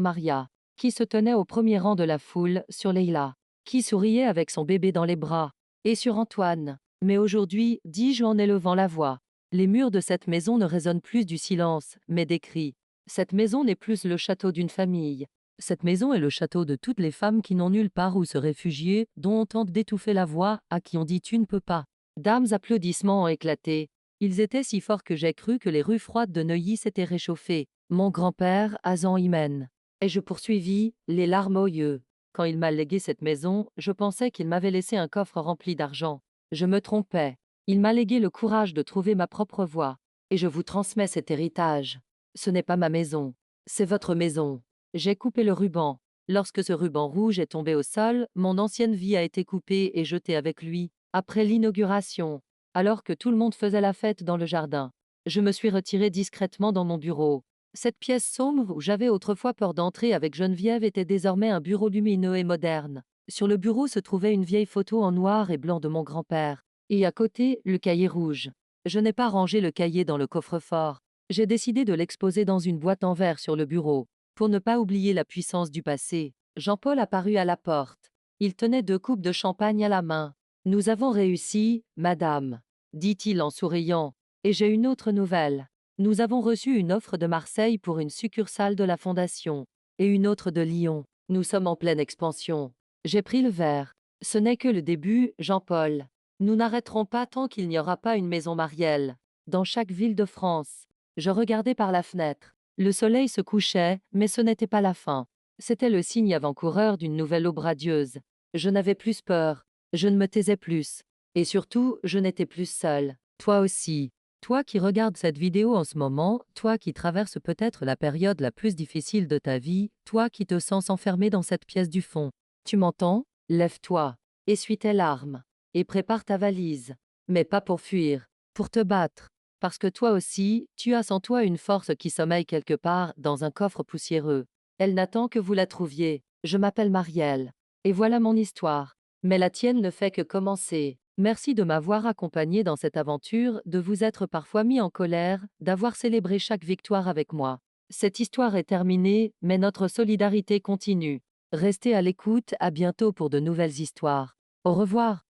Maria, qui se tenait au premier rang de la foule, sur Leila, qui souriait avec son bébé dans les bras, et sur Antoine. Mais aujourd'hui, dis-je en élevant la voix, les murs de cette maison ne résonnent plus du silence, mais des cris. Cette maison n'est plus le château d'une famille. Cette maison est le château de toutes les femmes qui n'ont nulle part où se réfugier, dont on tente d'étouffer la voix, à qui on dit tu ne peux pas. Dames applaudissements ont éclaté. Ils étaient si forts que j'ai cru que les rues froides de Neuilly s'étaient réchauffées. Mon grand-père, Azan Hymen. Et je poursuivis, les larmes aux yeux. Quand il m'a légué cette maison, je pensais qu'il m'avait laissé un coffre rempli d'argent. Je me trompais. Il m'a légué le courage de trouver ma propre voie. Et je vous transmets cet héritage. Ce n'est pas ma maison. C'est votre maison. J'ai coupé le ruban. Lorsque ce ruban rouge est tombé au sol, mon ancienne vie a été coupée et jetée avec lui, après l'inauguration, alors que tout le monde faisait la fête dans le jardin. Je me suis retirée discrètement dans mon bureau. Cette pièce sombre où j'avais autrefois peur d'entrer avec Geneviève était désormais un bureau lumineux et moderne. Sur le bureau se trouvait une vieille photo en noir et blanc de mon grand-père. Et à côté, le cahier rouge. Je n'ai pas rangé le cahier dans le coffre-fort. J'ai décidé de l'exposer dans une boîte en verre sur le bureau. Pour ne pas oublier la puissance du passé, Jean-Paul apparut à la porte. Il tenait 2 coupes de champagne à la main. Nous avons réussi, madame, dit-il en souriant. Et j'ai une autre nouvelle. Nous avons reçu une offre de Marseille pour une succursale de la Fondation. Et une autre de Lyon. Nous sommes en pleine expansion. J'ai pris le verre. Ce n'est que le début, Jean-Paul. Nous n'arrêterons pas tant qu'il n'y aura pas une maison Marielle. Dans chaque ville de France. Je regardais par la fenêtre. Le soleil se couchait, mais ce n'était pas la fin. C'était le signe avant-coureur d'une nouvelle aube radieuse. Je n'avais plus peur. Je ne me taisais plus. Et surtout, je n'étais plus seule. Toi aussi. Toi qui regardes cette vidéo en ce moment, toi qui traverses peut-être la période la plus difficile de ta vie, toi qui te sens enfermé dans cette pièce du fond. Tu m'entends? Lève-toi. Essuie tes larmes. Et prépare ta valise. Mais pas pour fuir. Pour te battre. Parce que toi aussi, tu as en toi une force qui sommeille quelque part dans un coffre poussiéreux. Elle n'attend que vous la trouviez. Je m'appelle Marielle. Et voilà mon histoire. Mais la tienne ne fait que commencer. Merci de m'avoir accompagné dans cette aventure, de vous être parfois mis en colère, d'avoir célébré chaque victoire avec moi. Cette histoire est terminée, mais notre solidarité continue. Restez à l'écoute, à bientôt pour de nouvelles histoires. Au revoir.